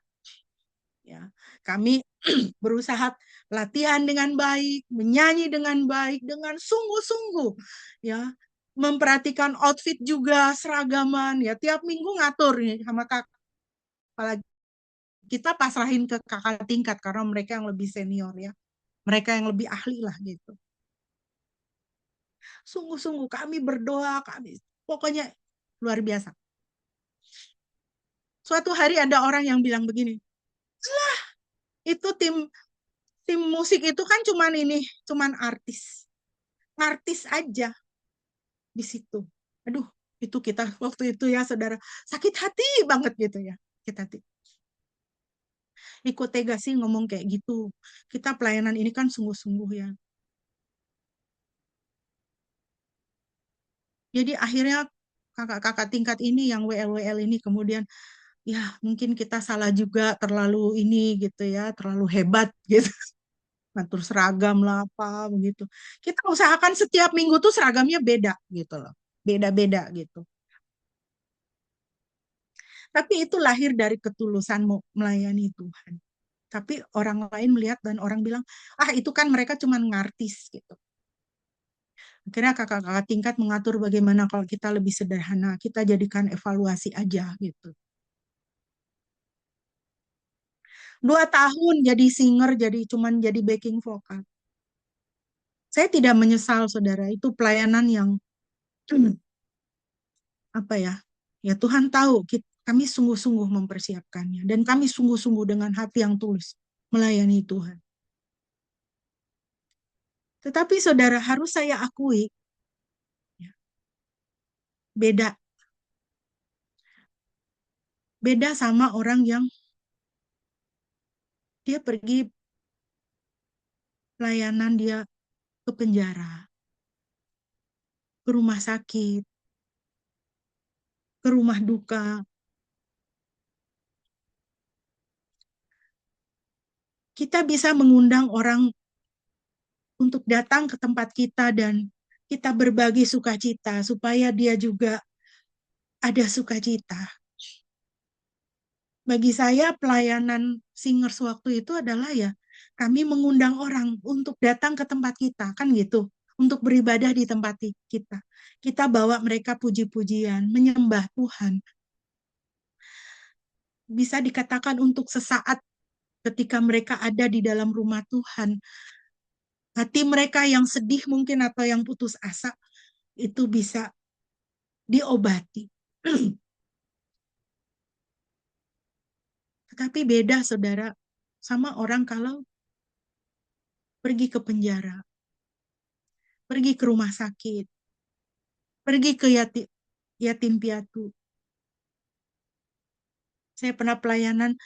Ya, kami berusaha latihan dengan baik, menyanyi dengan baik, dengan sungguh-sungguh. Ya, memperhatikan outfit juga, seragaman. Ya, tiap minggu ngatur nih sama kakak. Apalagi kita pasrahin ke kakak tingkat karena mereka yang lebih senior ya. Mereka yang lebih ahli lah gitu. Sungguh-sungguh kami berdoa, pokoknya luar biasa. Suatu hari ada orang yang bilang begini, "Lah, itu tim musik itu kan cuman artis. Artis aja di situ." Aduh, itu kita waktu itu ya saudara, sakit hati banget gitu ya. Sakit hati. Ikut tega sih ngomong kayak gitu. Kita pelayanan ini kan sungguh-sungguh ya. Jadi akhirnya kakak-kakak tingkat ini yang WL-WL ini kemudian, ya mungkin kita salah juga, terlalu ini gitu ya, terlalu hebat gitu. Ngatur seragam lah apa begitu. Kita usahakan setiap minggu tuh seragamnya beda gitu loh. Beda-beda gitu. Tapi itu lahir dari ketulusan melayani Tuhan. Tapi orang lain melihat dan orang bilang, ah itu kan mereka cuma ngartis gitu. Akhirnya kakak-kakak tingkat mengatur bagaimana kalau kita lebih sederhana, kita jadikan evaluasi aja gitu. 2 tahun jadi singer, jadi backing vokal. Saya tidak menyesal, saudara. Itu pelayanan yang apa ya? Ya Tuhan tahu kami sungguh-sungguh mempersiapkannya dan kami sungguh-sungguh dengan hati yang tulus melayani Tuhan. Tetapi saudara, harus saya akui, ya, beda beda sama orang yang dia pergi pelayanan, dia ke penjara, ke rumah sakit, ke rumah duka. Kita bisa mengundang orang untuk datang ke tempat kita dan kita berbagi sukacita supaya dia juga ada sukacita. Bagi saya pelayanan singers waktu itu adalah ya kami mengundang orang untuk datang ke tempat kita, kan gitu, untuk beribadah di tempat kita. Kita bawa mereka puji-pujian, menyembah Tuhan. Bisa dikatakan untuk sesaat ketika mereka ada di dalam rumah Tuhan, hati mereka yang sedih mungkin atau yang putus asa itu bisa diobati. Tetapi beda, saudara, sama orang kalau pergi ke penjara, pergi ke rumah sakit, pergi ke yatim piatu. Saya pernah pelayanan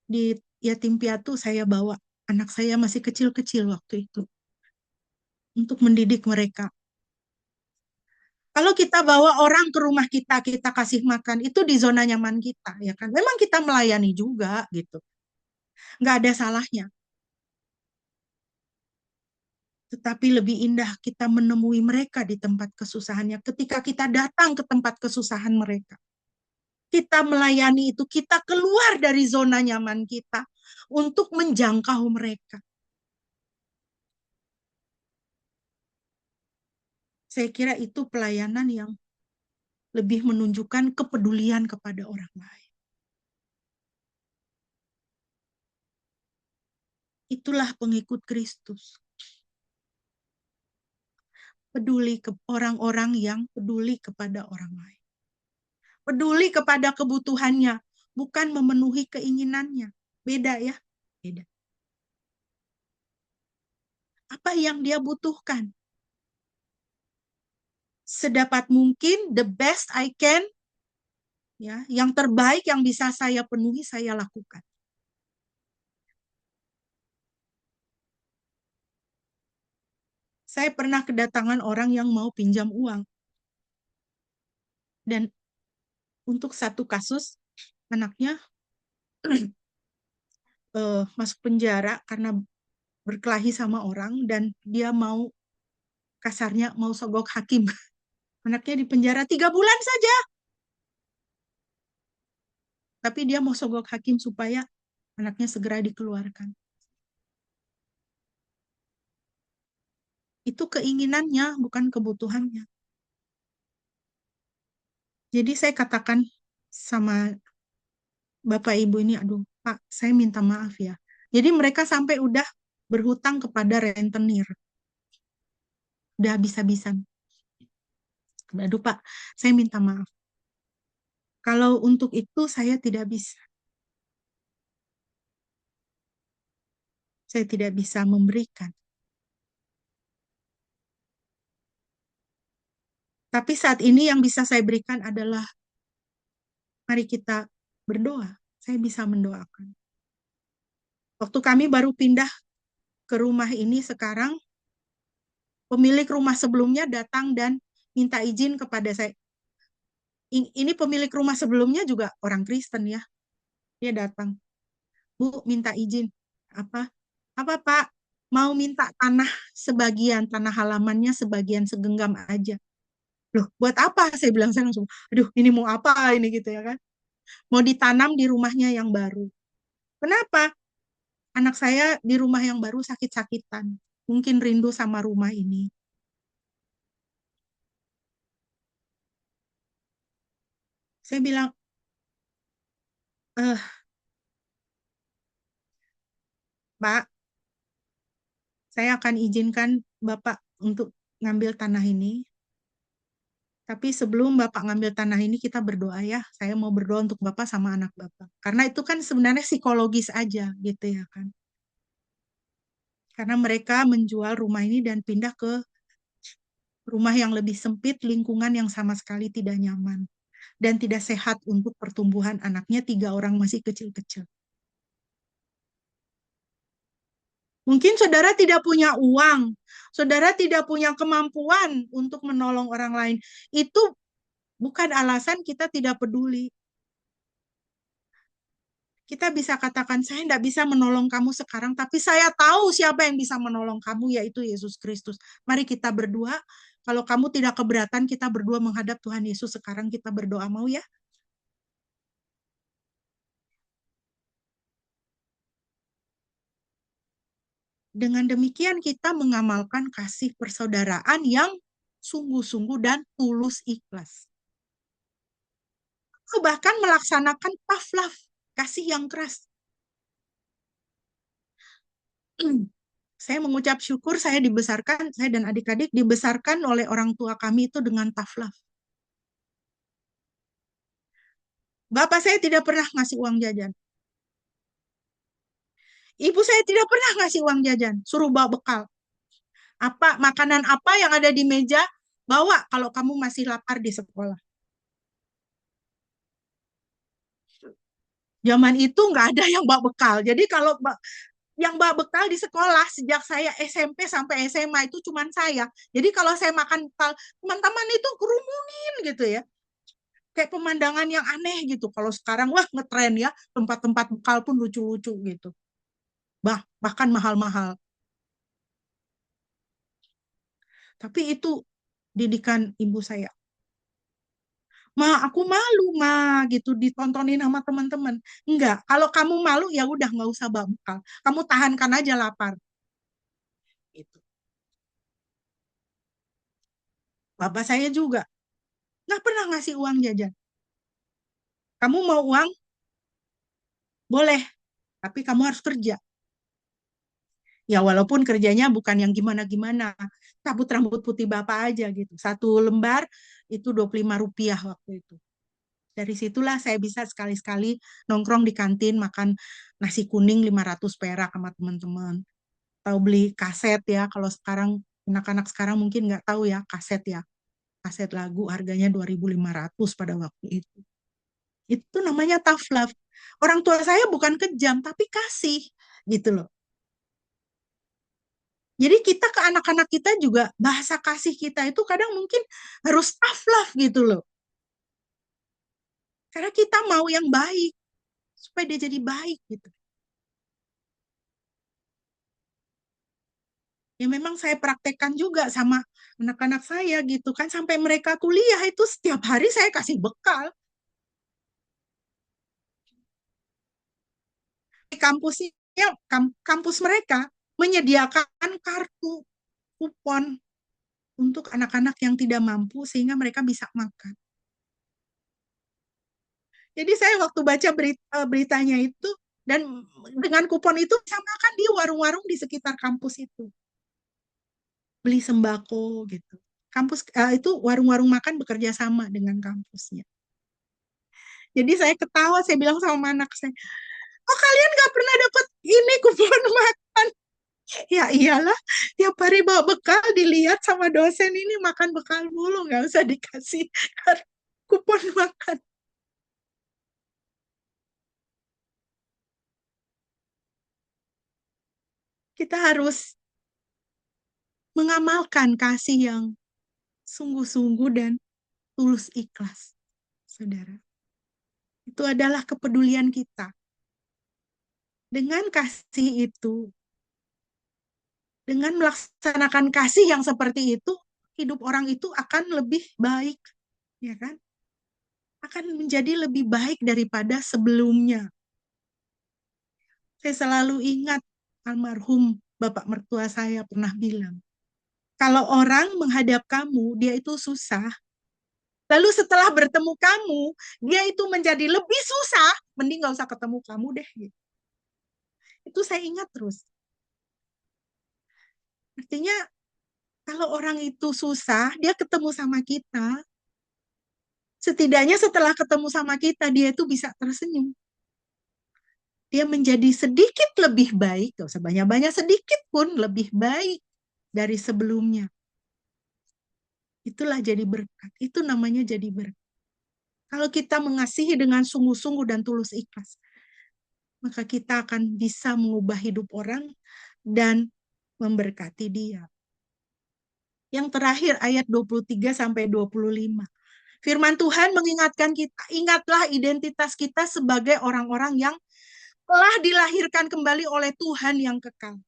di yatim piatu, saya bawa anak saya masih kecil-kecil waktu itu untuk mendidik mereka. Kalau kita bawa orang ke rumah kita, kita kasih makan, itu di zona nyaman kita, ya kan? Memang kita melayani juga, gitu. Nggak ada salahnya. Tetapi lebih indah kita menemui mereka di tempat kesusahannya. Ketika kita datang ke tempat kesusahan mereka, kita melayani itu, kita keluar dari zona nyaman kita untuk menjangkau mereka. Saya kira itu pelayanan yang lebih menunjukkan kepedulian kepada orang lain. Itulah pengikut Kristus. Peduli ke orang-orang yang peduli kepada orang lain. Peduli kepada kebutuhannya, bukan memenuhi keinginannya. Beda ya, beda. Apa yang dia butuhkan? Sedapat mungkin, the best I can, ya, yang terbaik yang bisa saya penuhi, saya lakukan. Saya pernah kedatangan orang yang mau pinjam uang. Dan untuk satu kasus, anaknya masuk penjara karena berkelahi sama orang dan dia mau, kasarnya mau sogok hakim. Anaknya di penjara 3 bulan saja. Tapi dia mau sogok hakim supaya anaknya segera dikeluarkan. Itu keinginannya, bukan kebutuhannya. Jadi saya katakan sama Bapak Ibu ini, aduh Pak, saya minta maaf ya. Jadi mereka sampai udah berhutang kepada rentenir. Udah habis-habisan. Aduh Pak, saya minta maaf. Kalau untuk itu saya tidak bisa. Saya tidak bisa memberikan. Tapi saat ini yang bisa saya berikan adalah mari kita berdoa. Saya bisa mendoakan. Waktu kami baru pindah ke rumah ini sekarang, pemilik rumah sebelumnya datang dan minta izin kepada saya. Ini pemilik rumah sebelumnya juga orang Kristen ya. Dia datang, Bu, minta izin. Apa? Apa Pak? Mau minta tanah sebagian, tanah halamannya sebagian segenggam aja. Loh, buat apa? Saya bilang, saya langsung, aduh, ini mau apa ini gitu ya kan? Mau ditanam di rumahnya yang baru. Kenapa? Anak saya di rumah yang baru sakit-sakitan. Mungkin rindu sama rumah ini. Saya bilang, Pak, saya akan izinkan Bapak untuk ngambil tanah ini. Tapi sebelum Bapak ngambil tanah ini, kita berdoa ya. Saya mau berdoa untuk Bapak sama anak Bapak. Karena itu kan sebenarnya psikologis aja gitu ya kan. Karena mereka menjual rumah ini dan pindah ke rumah yang lebih sempit, lingkungan yang sama sekali tidak nyaman. Dan tidak sehat untuk pertumbuhan anaknya, 3 orang masih kecil-kecil. Mungkin saudara tidak punya uang, saudara tidak punya kemampuan untuk menolong orang lain. Itu bukan alasan kita tidak peduli. Kita bisa katakan, saya tidak bisa menolong kamu sekarang, tapi saya tahu siapa yang bisa menolong kamu, yaitu Yesus Kristus. Mari kita berdua, kalau kamu tidak keberatan, kita berdua menghadap Tuhan Yesus sekarang, kita berdoa, mau ya? Dengan demikian kita mengamalkan kasih persaudaraan yang sungguh-sungguh dan tulus ikhlas. Bahkan melaksanakan tough love, kasih yang keras. Saya mengucap syukur saya dan adik-adik dibesarkan oleh orang tua kami itu dengan tough love. Bapak saya tidak pernah ngasih uang jajan. Ibu saya tidak pernah ngasih uang jajan, suruh bawa bekal. Makanan apa yang ada di meja, bawa kalau kamu masih lapar di sekolah. Zaman itu nggak ada yang bawa bekal. Jadi kalau yang bawa bekal di sekolah sejak saya SMP sampai SMA itu cuma saya. Jadi kalau saya makan bekal, teman-teman itu kerumunin gitu ya. Kayak pemandangan yang aneh gitu. Kalau sekarang wah ngetren ya, tempat-tempat bekal pun lucu-lucu gitu. Bahkan mahal-mahal. Tapi itu didikan ibu saya. Ma, aku malu, ma, gitu ditontonin sama teman-teman. Enggak, kalau kamu malu ya udah nggak usah bawa bekal. Kamu tahankan aja lapar. Itu. Bapak saya juga nggak pernah ngasih uang jajan. Kamu mau uang? Boleh, tapi kamu harus kerja. Ya walaupun kerjanya bukan yang gimana-gimana. Cabut rambut putih Bapak aja gitu. 1 lembar itu Rp25 waktu itu. Dari situlah saya bisa sekali-sekali nongkrong di kantin makan nasi kuning 500 perak sama teman-teman. Atau beli kaset ya. Kalau sekarang anak-anak sekarang mungkin nggak tahu ya kaset ya. Kaset lagu harganya 2.500 pada waktu itu. Itu namanya tough love. Orang tua saya bukan kejam tapi kasih gitu loh. Jadi kita ke anak-anak kita juga bahasa kasih kita itu kadang mungkin harus tough love gitu loh. Karena kita mau yang baik supaya dia jadi baik gitu. Ya memang saya praktekkan juga sama anak-anak saya gitu kan sampai mereka kuliah itu setiap hari saya kasih bekal. Di kampusnya kampus mereka menyediakan kartu kupon untuk anak-anak yang tidak mampu sehingga mereka bisa makan. Jadi saya waktu baca beritanya itu dan dengan kupon itu bisa makan di warung-warung di sekitar kampus itu. Beli sembako gitu. Kampus itu warung-warung makan bekerja sama dengan kampusnya. Jadi saya ketawa, saya bilang sama anak saya, oh kalian nggak pernah dapat ini kupon makan? Ya iyalah, tiap hari bawa bekal dilihat sama dosen ini makan bekal mulu, nggak usah dikasih kupon makan. Kita harus mengamalkan kasih yang sungguh-sungguh dan tulus ikhlas, saudara. Itu adalah kepedulian kita. Dengan kasih itu, dengan melaksanakan kasih yang seperti itu, hidup orang itu akan lebih baik, ya kan? Akan menjadi lebih baik daripada sebelumnya. Saya selalu ingat almarhum bapak mertua saya pernah bilang, kalau orang menghadap kamu, dia itu susah. Lalu setelah bertemu kamu, dia itu menjadi lebih susah, mending gak usah ketemu kamu deh. Itu saya ingat terus. Artinya Kalau orang itu susah, dia ketemu sama kita. Setidaknya setelah ketemu sama kita, dia itu bisa tersenyum. Dia menjadi sedikit lebih baik, gak usah banyak-banyak, sedikit pun lebih baik dari sebelumnya. Itulah jadi berkat. Itu namanya jadi berkat. Kalau kita mengasihi dengan sungguh-sungguh dan tulus ikhlas, maka kita akan bisa mengubah hidup orang dan memberkati dia. Yang terakhir ayat 23 sampai 25. Firman Tuhan mengingatkan kita, ingatlah identitas kita sebagai orang-orang yang telah dilahirkan kembali oleh Tuhan yang kekal.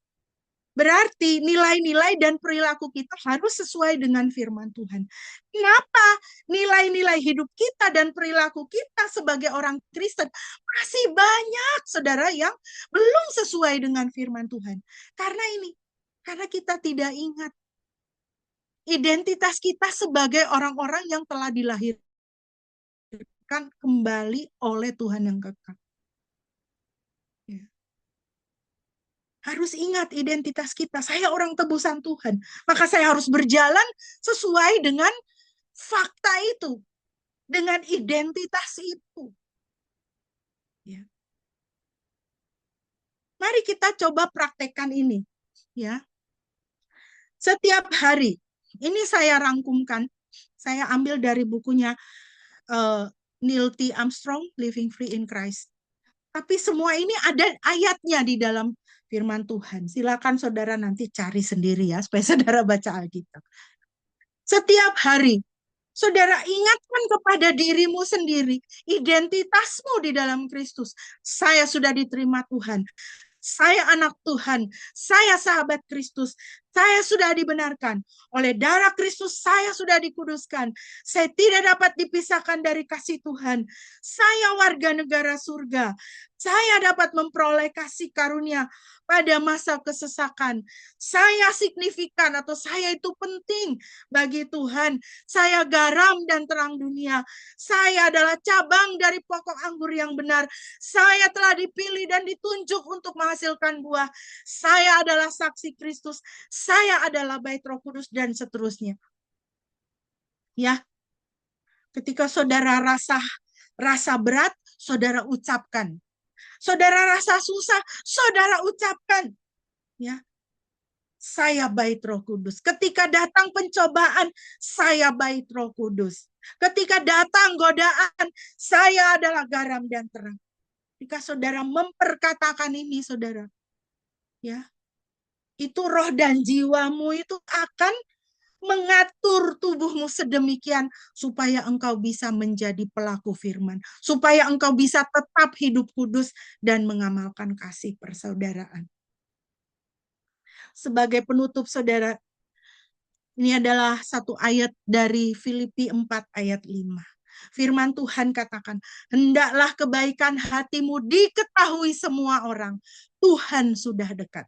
Berarti nilai-nilai dan perilaku kita harus sesuai dengan firman Tuhan. Kenapa nilai-nilai hidup kita dan perilaku kita sebagai orang Kristen masih banyak saudara yang belum sesuai dengan firman Tuhan? Karena kita tidak ingat identitas kita sebagai orang-orang yang telah dilahirkan kembali oleh Tuhan yang kekal. Ya. Harus ingat identitas kita. Saya orang tebusan Tuhan. Maka saya harus berjalan sesuai dengan fakta itu. Dengan identitas itu. Ya. Mari kita coba praktekkan ini. Ya. Setiap hari. Ini saya rangkumkan. Saya ambil dari bukunya Neil T. Armstrong, Living Free in Christ. Tapi semua ini ada ayatnya di dalam firman Tuhan. Silakan saudara nanti cari sendiri ya, supaya saudara baca Alkitab. Setiap hari, saudara ingatkan kepada dirimu sendiri, identitasmu di dalam Kristus. Saya sudah diterima Tuhan. Saya anak Tuhan, saya sahabat Kristus, saya sudah dibenarkan. Oleh darah Kristus saya sudah dikuduskan. Saya tidak dapat dipisahkan dari kasih Tuhan. Saya warga negara surga. Saya dapat memperoleh kasih karunia pada masa kesesakan. Saya signifikan atau saya itu penting bagi Tuhan. Saya garam dan terang dunia. Saya adalah cabang dari pokok anggur yang benar. Saya telah dipilih dan ditunjuk untuk menghasilkan buah. Saya adalah saksi Kristus. Saya adalah bait Roh Kudus dan seterusnya. Ya. Ketika saudara rasa berat, saudara ucapkan. Saudara rasa susah, saudara ucapkan. Ya. Saya bait Roh Kudus. Ketika datang pencobaan, saya bait Roh Kudus. Ketika datang godaan, saya adalah garam dan terang. Jika saudara memperkatakan ini, saudara, ya, itu roh dan jiwamu itu akan mengatur tubuhmu sedemikian supaya engkau bisa menjadi pelaku firman, supaya engkau bisa tetap hidup kudus dan mengamalkan kasih persaudaraan. Sebagai penutup, saudara, ini adalah satu ayat dari Filipi 4 ayat 5. Firman Tuhan katakan, hendaklah kebaikan hatimu diketahui semua orang. Tuhan sudah dekat.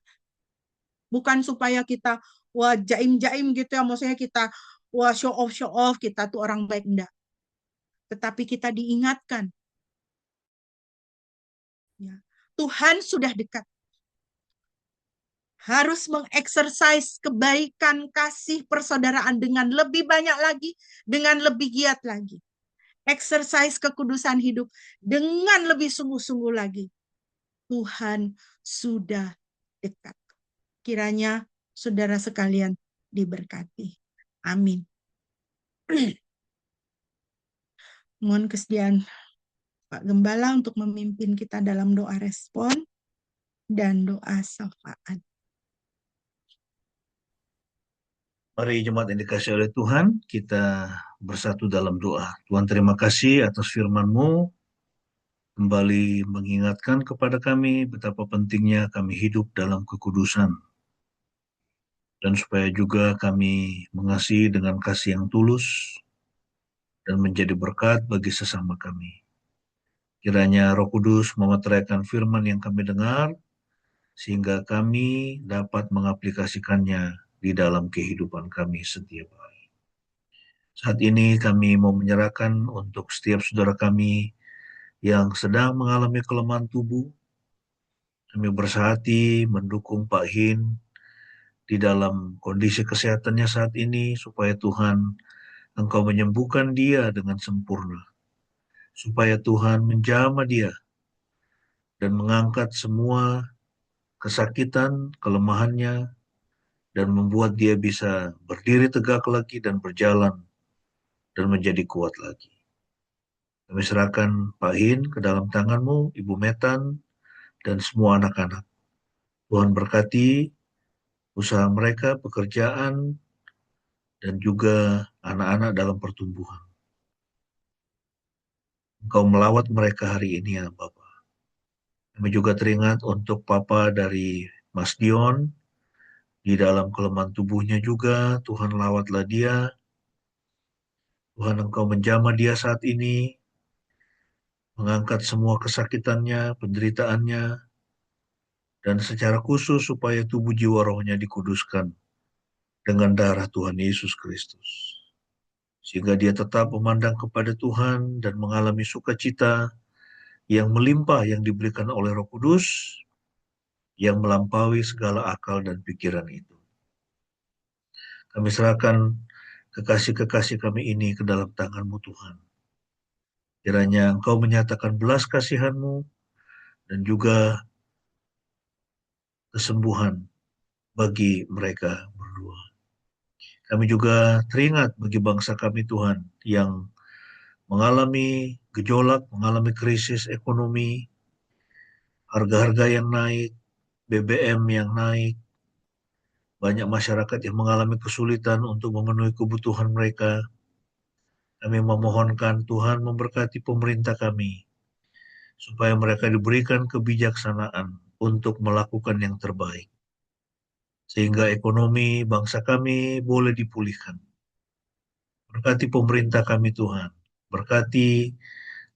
Bukan supaya kita wah jaim-jaim gitu ya, maksudnya kita wah show off, kita tuh orang baik, enggak. Tetapi kita diingatkan. Ya, Tuhan sudah dekat. Harus mengeksersis kebaikan, kasih, persaudaraan dengan lebih banyak lagi, dengan lebih giat lagi. Eksersis kekudusan hidup dengan lebih sungguh-sungguh lagi. Tuhan sudah dekat. Kiranya saudara sekalian diberkati. Amin. Mohon kesediaan Pak Gembala untuk memimpin kita dalam doa respon dan doa syafaat. Mari jemaat yang dikasihi oleh Tuhan, kita bersatu dalam doa. Tuhan, terima kasih atas firman-Mu, kembali mengingatkan kepada kami betapa pentingnya kami hidup dalam kekudusan. Dan supaya juga kami mengasihi dengan kasih yang tulus dan menjadi berkat bagi sesama kami. Kiranya Roh Kudus memeteraikan firman yang kami dengar, sehingga kami dapat mengaplikasikannya di dalam kehidupan kami setiap hari. Saat ini kami mau menyerahkan untuk setiap saudara kami yang sedang mengalami kelemahan tubuh. Kami bersahati mendukung Pak Hin di dalam kondisi kesehatannya saat ini, supaya Tuhan Engkau menyembuhkan dia dengan sempurna, supaya Tuhan menjamah dia dan mengangkat semua kesakitan, kelemahannya, dan membuat dia bisa berdiri tegak lagi dan berjalan dan menjadi kuat lagi. Kami serahkan Pak Hin ke dalam tangan-Mu, Ibu Metan, dan semua anak-anak. Tuhan berkati usaha mereka, pekerjaan, dan juga anak-anak dalam pertumbuhan. Engkau melawat mereka hari ini ya Bapak. Kami juga teringat untuk Papa dari Mas Dion, di dalam kelemahan tubuhnya juga, Tuhan lawatlah dia. Tuhan Engkau menjamah dia saat ini, mengangkat semua kesakitannya, penderitaannya, dan secara khusus supaya tubuh jiwa rohnya dikuduskan dengan darah Tuhan Yesus Kristus. Sehingga dia tetap memandang kepada Tuhan dan mengalami sukacita yang melimpah yang diberikan oleh Roh Kudus, yang melampaui segala akal dan pikiran itu. Kami serahkan kekasih-kekasih kami ini ke dalam tangan-Mu Tuhan. Kiranya Engkau menyatakan belas kasihan-Mu dan juga kesembuhan bagi mereka berdua. Kami juga teringat bagi bangsa kami Tuhan yang mengalami gejolak, mengalami krisis ekonomi, harga-harga yang naik, BBM yang naik, banyak masyarakat yang mengalami kesulitan untuk memenuhi kebutuhan mereka. Kami memohonkan Tuhan memberkati pemerintah kami, supaya mereka diberikan kebijaksanaan untuk melakukan yang terbaik, sehingga ekonomi bangsa kami boleh dipulihkan. Berkati pemerintah kami Tuhan, berkati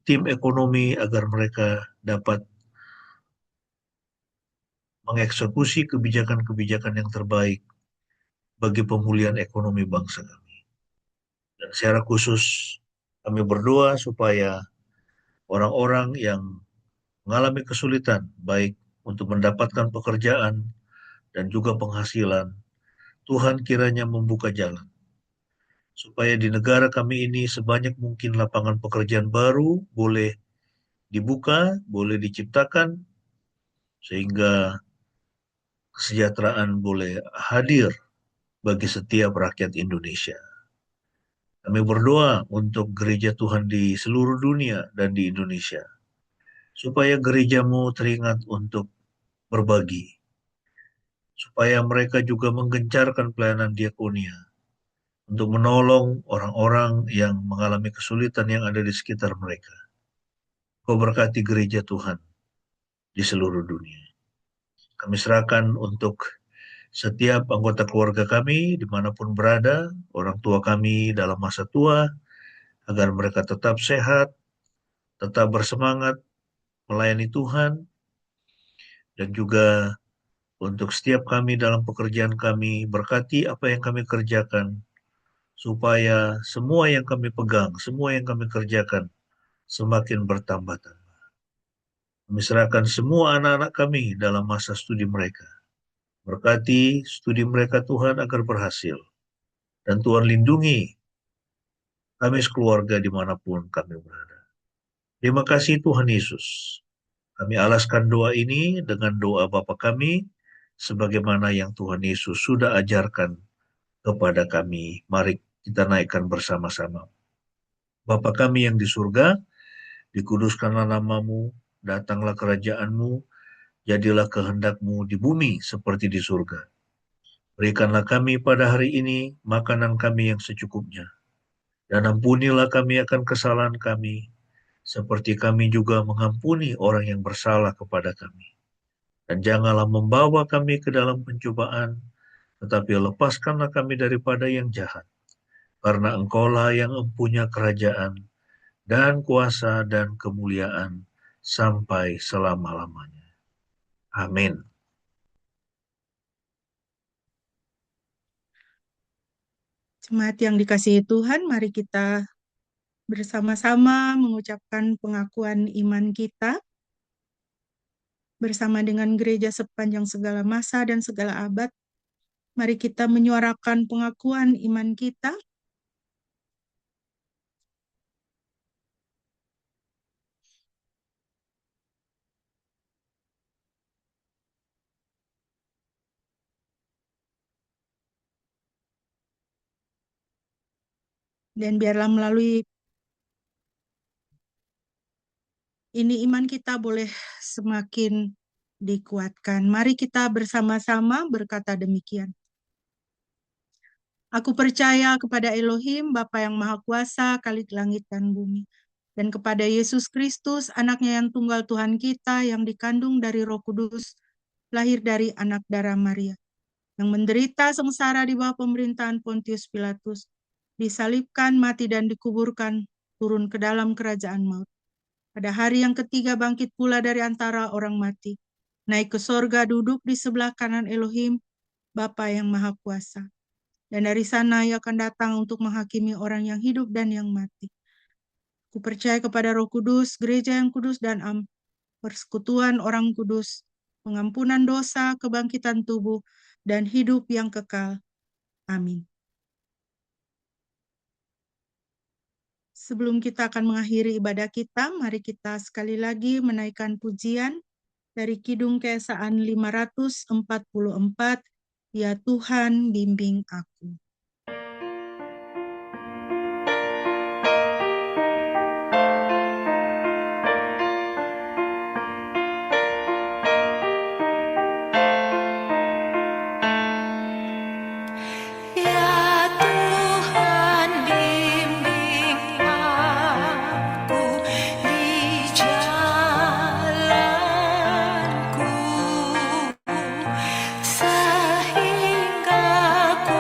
tim ekonomi agar mereka dapat mengeksekusi kebijakan-kebijakan yang terbaik bagi pemulihan ekonomi bangsa kami. Dan secara khusus kami berdoa supaya orang-orang yang mengalami kesulitan, baik untuk mendapatkan pekerjaan dan juga penghasilan, Tuhan kiranya membuka jalan, supaya di negara kami ini sebanyak mungkin lapangan pekerjaan baru boleh dibuka, boleh diciptakan, sehingga kesejahteraan boleh hadir bagi setiap rakyat Indonesia. Kami berdoa untuk gereja Tuhan di seluruh dunia dan di Indonesia, supaya gerejamu teringat untuk berbagi, supaya mereka juga menggencarkan pelayanan diakonia, untuk menolong orang-orang yang mengalami kesulitan yang ada di sekitar mereka. Kau berkati gereja Tuhan di seluruh dunia. Kami serahkan untuk setiap anggota keluarga kami, dimanapun berada, orang tua kami dalam masa tua, agar mereka tetap sehat, tetap bersemangat melayani Tuhan, dan juga untuk setiap kami dalam pekerjaan kami, berkati apa yang kami kerjakan, supaya semua yang kami pegang, semua yang kami kerjakan, semakin bertambah-tambah. Kami serahkan semua anak-anak kami dalam masa studi mereka. Berkati studi mereka Tuhan agar berhasil. Dan Tuhan lindungi kami sekeluarga dimanapun kami berada. Terima kasih Tuhan Yesus. Kami alaskan doa ini dengan doa Bapa kami, sebagaimana yang Tuhan Yesus sudah ajarkan kepada kami. Mari kita naikkan bersama-sama. Bapa kami yang di surga, dikuduskanlah namamu, datanglah kerajaanmu, jadilah kehendak-Mu di bumi seperti di surga. Berikanlah kami pada hari ini makanan kami yang secukupnya, dan ampunilah kami akan kesalahan kami, seperti kami juga mengampuni orang yang bersalah kepada kami. Dan janganlah membawa kami ke dalam pencobaan, tetapi lepaskanlah kami daripada yang jahat. Karena Engkaulah yang mempunyai kerajaan, dan kuasa, dan kemuliaan, sampai selama-lamanya. Amin. Jemaat yang dikasihi Tuhan, mari kita bersama-sama mengucapkan pengakuan iman kita bersama dengan gereja sepanjang segala masa dan segala abad. Mari kita menyuarakan pengakuan iman kita. Dan biarlah melalui ini iman kita boleh semakin dikuatkan. Mari kita bersama-sama berkata demikian. Aku percaya kepada Elohim, Bapa yang Maha Kuasa, Khalik langit dan bumi, dan kepada Yesus Kristus, anaknya yang tunggal Tuhan kita, yang dikandung dari Roh Kudus, lahir dari anak darah Maria, yang menderita sengsara di bawah pemerintahan Pontius Pilatus, disalibkan, mati dan dikuburkan, turun ke dalam kerajaan maut. Pada hari yang ketiga bangkit pula dari antara orang mati, naik ke sorga, duduk di sebelah kanan Elohim, Bapa yang Maha Kuasa. Dan dari sana ia akan datang untuk menghakimi orang yang hidup dan yang mati. Ku percaya kepada Roh Kudus, gereja yang kudus dan persekutuan orang kudus, pengampunan dosa, kebangkitan tubuh, dan hidup yang kekal. Amin. Sebelum kita akan mengakhiri ibadah kita, mari kita sekali lagi menaikkan pujian dari Kidung Keesaan 544, Ya Tuhan bimbing aku. Ya Tuhan bimbing aku di jalanku, sehingga ku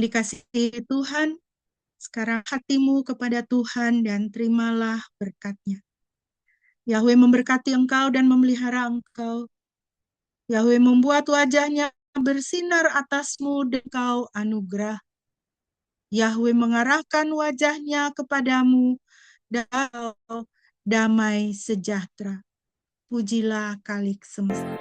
dikasihi Tuhan, sekarang hatimu kepada Tuhan dan terimalah berkat-Nya. Yahweh memberkati engkau dan memelihara engkau. Yahweh membuat wajah-Nya bersinar atasmu dan engkau anugerah. Yahweh mengarahkan wajah-Nya kepadamu dan engkau damai sejahtera. Pujilah Kalik semesta.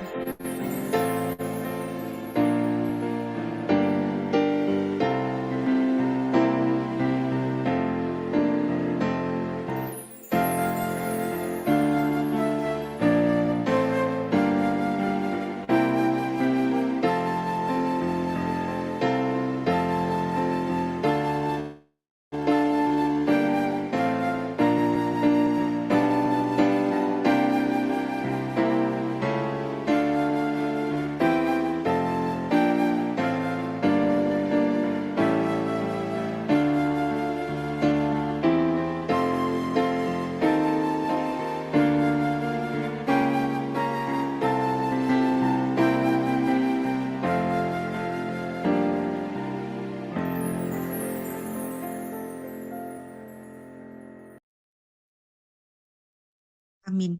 Amin.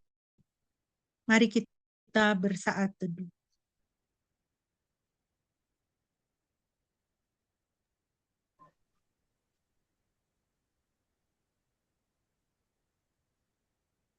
Mari kita bersaat teduh.